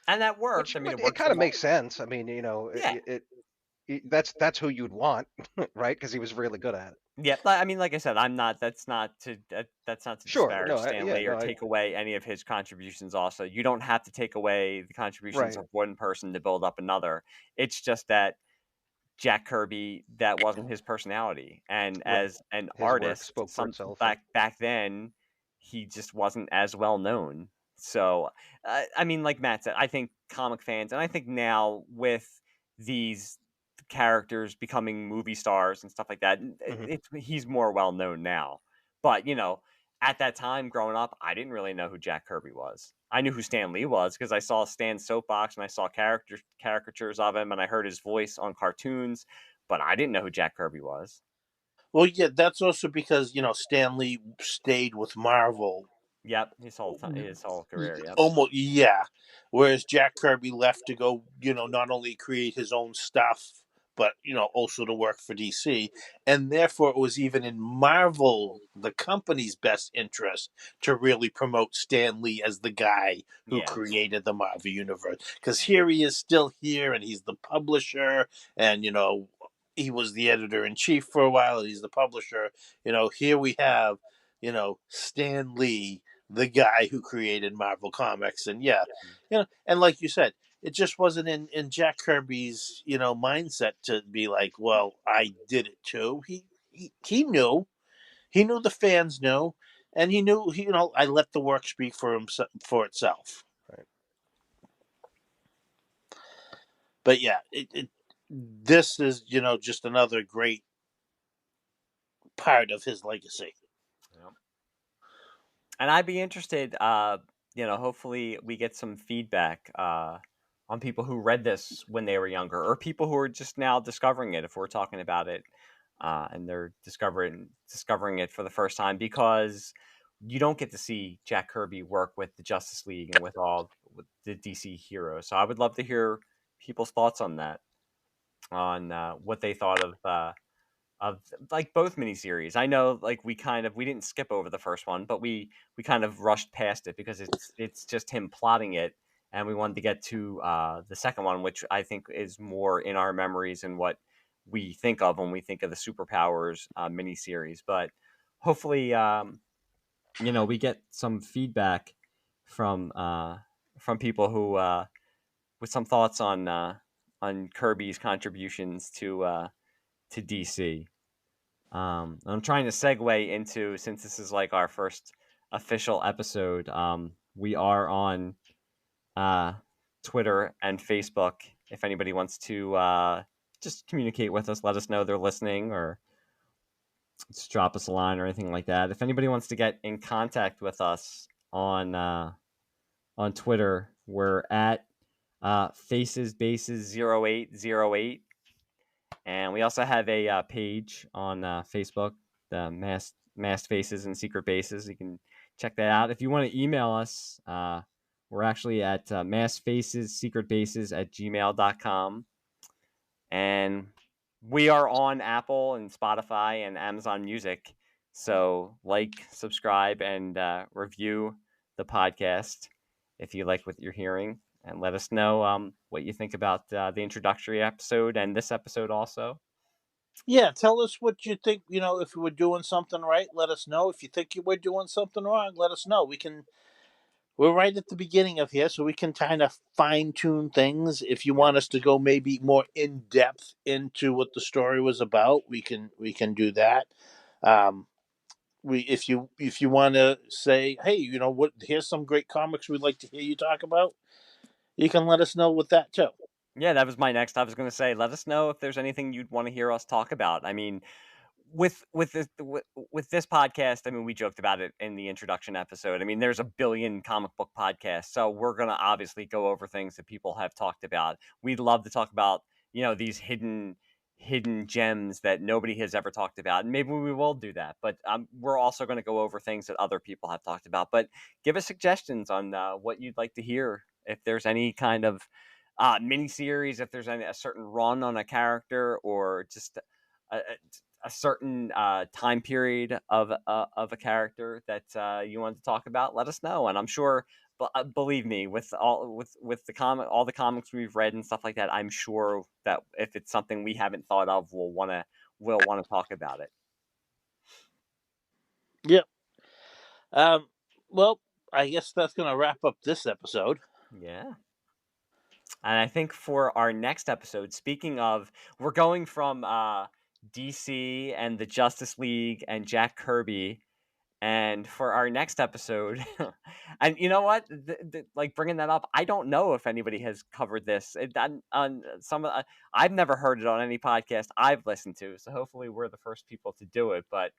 And that worked. Which I mean, it it worked kind for of makes Marvel. sense. I mean, Yeah. that's who you'd want, right? Because he was really good at it. Yeah, I mean, like I said, I'm not. That's not to Sure. No. disparage Stan Yeah. Lee or No. take away any of his contributions. Also, you don't have to take away the contributions Right. of one person to build up another. It's just that Jack Kirby, that wasn't his personality, and Right. as an His work artist, spoke for some itself. And back then, he just wasn't as well known. So, I mean, like Matt said, I think comic fans, and I think now with these characters becoming movie stars and stuff like that, mhm. he's more well known now. But at that time growing up, I didn't really know who Jack Kirby was. I knew who Stan Lee was because I saw Stan's soapbox and I saw caricatures of him and I heard his voice on cartoons, but I didn't know who Jack Kirby was. Well, yeah, that's also because Stan Lee stayed with Marvel Yep, his whole career. Yep. almost, yeah. Whereas Jack Kirby left to go, not only create his own stuff, but also to work for DC, and therefore it was even in Marvel, the company's best interest, to really promote Stan Lee as the guy who Yeah. created the Marvel universe, because here he is still here, and he's the publisher, and he was the editor in chief for a while, and he's the publisher. Here we have Stan Lee, the guy who created Marvel Comics. And yeah, and like you said, it just wasn't in Jack Kirby's, mindset to be like, well, I did it too. He knew. He knew the fans knew, and he knew I let the work speak for itself. Right. But yeah, this is just another great part of his legacy. Yep. And I'd be interested, hopefully we get some feedback on people who read this when they were younger or people who are just now discovering it if we're talking about it and they're discovering it for the first time, because you don't get to see Jack Kirby work with the Justice League and with the DC heroes. So I would love to hear people's thoughts on that, on what they thought of like both miniseries. I know like we didn't skip over the first one, but we kind of rushed past it because it's just him plotting it, and we wanted to get to the second one, which I think is more in our memories and what we think of when we think of the superpowers miniseries. But hopefully, we get some feedback from people who with some thoughts on Kirby's contributions to DC. I'm trying to segue into, since this is like our first official episode, we are on Twitter and Facebook. If anybody wants to just communicate with us, let us know they're listening, or just drop us a line or anything like that. If anybody wants to get in contact with us on Twitter, we're at FacesBases0808. And we also have a page on Facebook, the Masked Faces and Secret Bases. You can check that out. If you want to email us, we're actually at maskfacessecretbases@gmail.com. And we are on Apple and Spotify and Amazon Music. So subscribe, and review the podcast if you like what you're hearing. And let us know what you think about the introductory episode and this episode also. Yeah, tell us what you think. If we're doing something right, let us know. If you think we're doing something wrong, let us know. We're right at the beginning of here, so we can kind of fine tune things. If you want us to go maybe more in depth into what the story was about, we can do that. If you want to say, hey, what? Here's some great comics we'd like to hear you talk about. You can let us know with that too. Yeah, that was my next. I was going to say, let us know if there's anything you'd want to hear us talk about. I mean, with this podcast, I mean, we joked about it in the introduction episode. I mean, there's a billion comic book podcasts, so we're going to obviously go over things that people have talked about. We'd love to talk about, these hidden hidden gems that nobody has ever talked about, and maybe we will do that. But we're also going to go over things that other people have talked about. But give us suggestions on what you'd like to hear. If there's any kind of miniseries, if there's a certain run on a character, or just a certain time period of a character that you want to talk about, let us know. And I'm sure, believe me, with all the comics we've read and stuff like that, I'm sure that if it's something we haven't thought of, we'll want to talk about it. Yep. Well, I guess that's going to wrap up this episode. Yeah. And I think for our next episode, speaking of, we're going from DC and the Justice League and Jack Kirby. And for our next episode, and you know what? Like bringing that up, I don't know if anybody has covered this. On some, I've never heard it on any podcast I've listened to. So hopefully, we're the first people to do it. But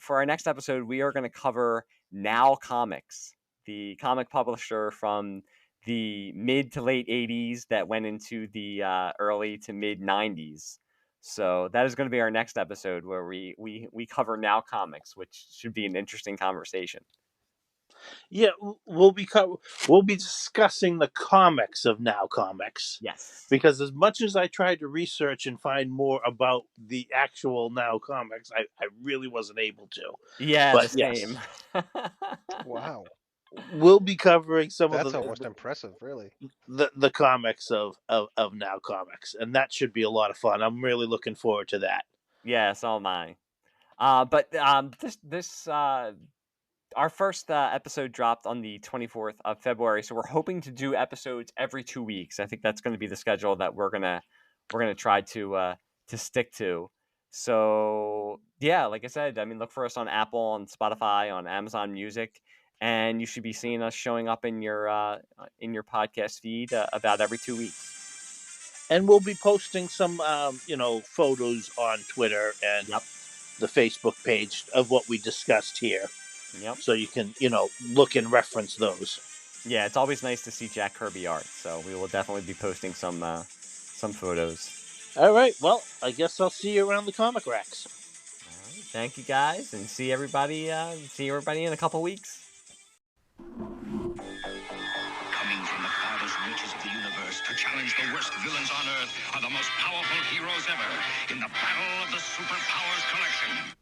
for our next episode, we are going to cover Now Comics, the comic publisher from the mid to late '80s that went into the early to mid '90s. So that is going to be our next episode, where we cover Now Comics, which should be an interesting conversation. Yeah, we'll be discussing the comics of Now Comics. Yes. Because as much as I tried to research and find more about the actual Now Comics, I really wasn't able to. Yeah, but the same. Yes. Wow. We'll be covering some That's of the almost impressive, really. the comics of Now Comics, and that should be a lot of fun. I'm really looking forward to that. Yeah, so am I. But this our first episode dropped on the 24th of February, so we're hoping to do episodes every 2 weeks. I think that's going to be the schedule that we're gonna try to stick to. So yeah, like I said, I mean, look for us on Apple, on Spotify, on Amazon Music, and you should be seeing us showing up in your podcast feed about every 2 weeks. And we'll be posting some photos on Twitter and the Facebook page of what we discussed here. Yep. So you can look and reference those. Yeah, it's always nice to see Jack Kirby art. So we will definitely be posting some photos. All right. Well, I guess I'll see you around the comic racks. All right, thank you guys, and see everybody in a couple weeks. Coming from the farthest reaches of the universe to challenge the worst villains on Earth are the most powerful heroes ever in the battle of the Superpowers Collection.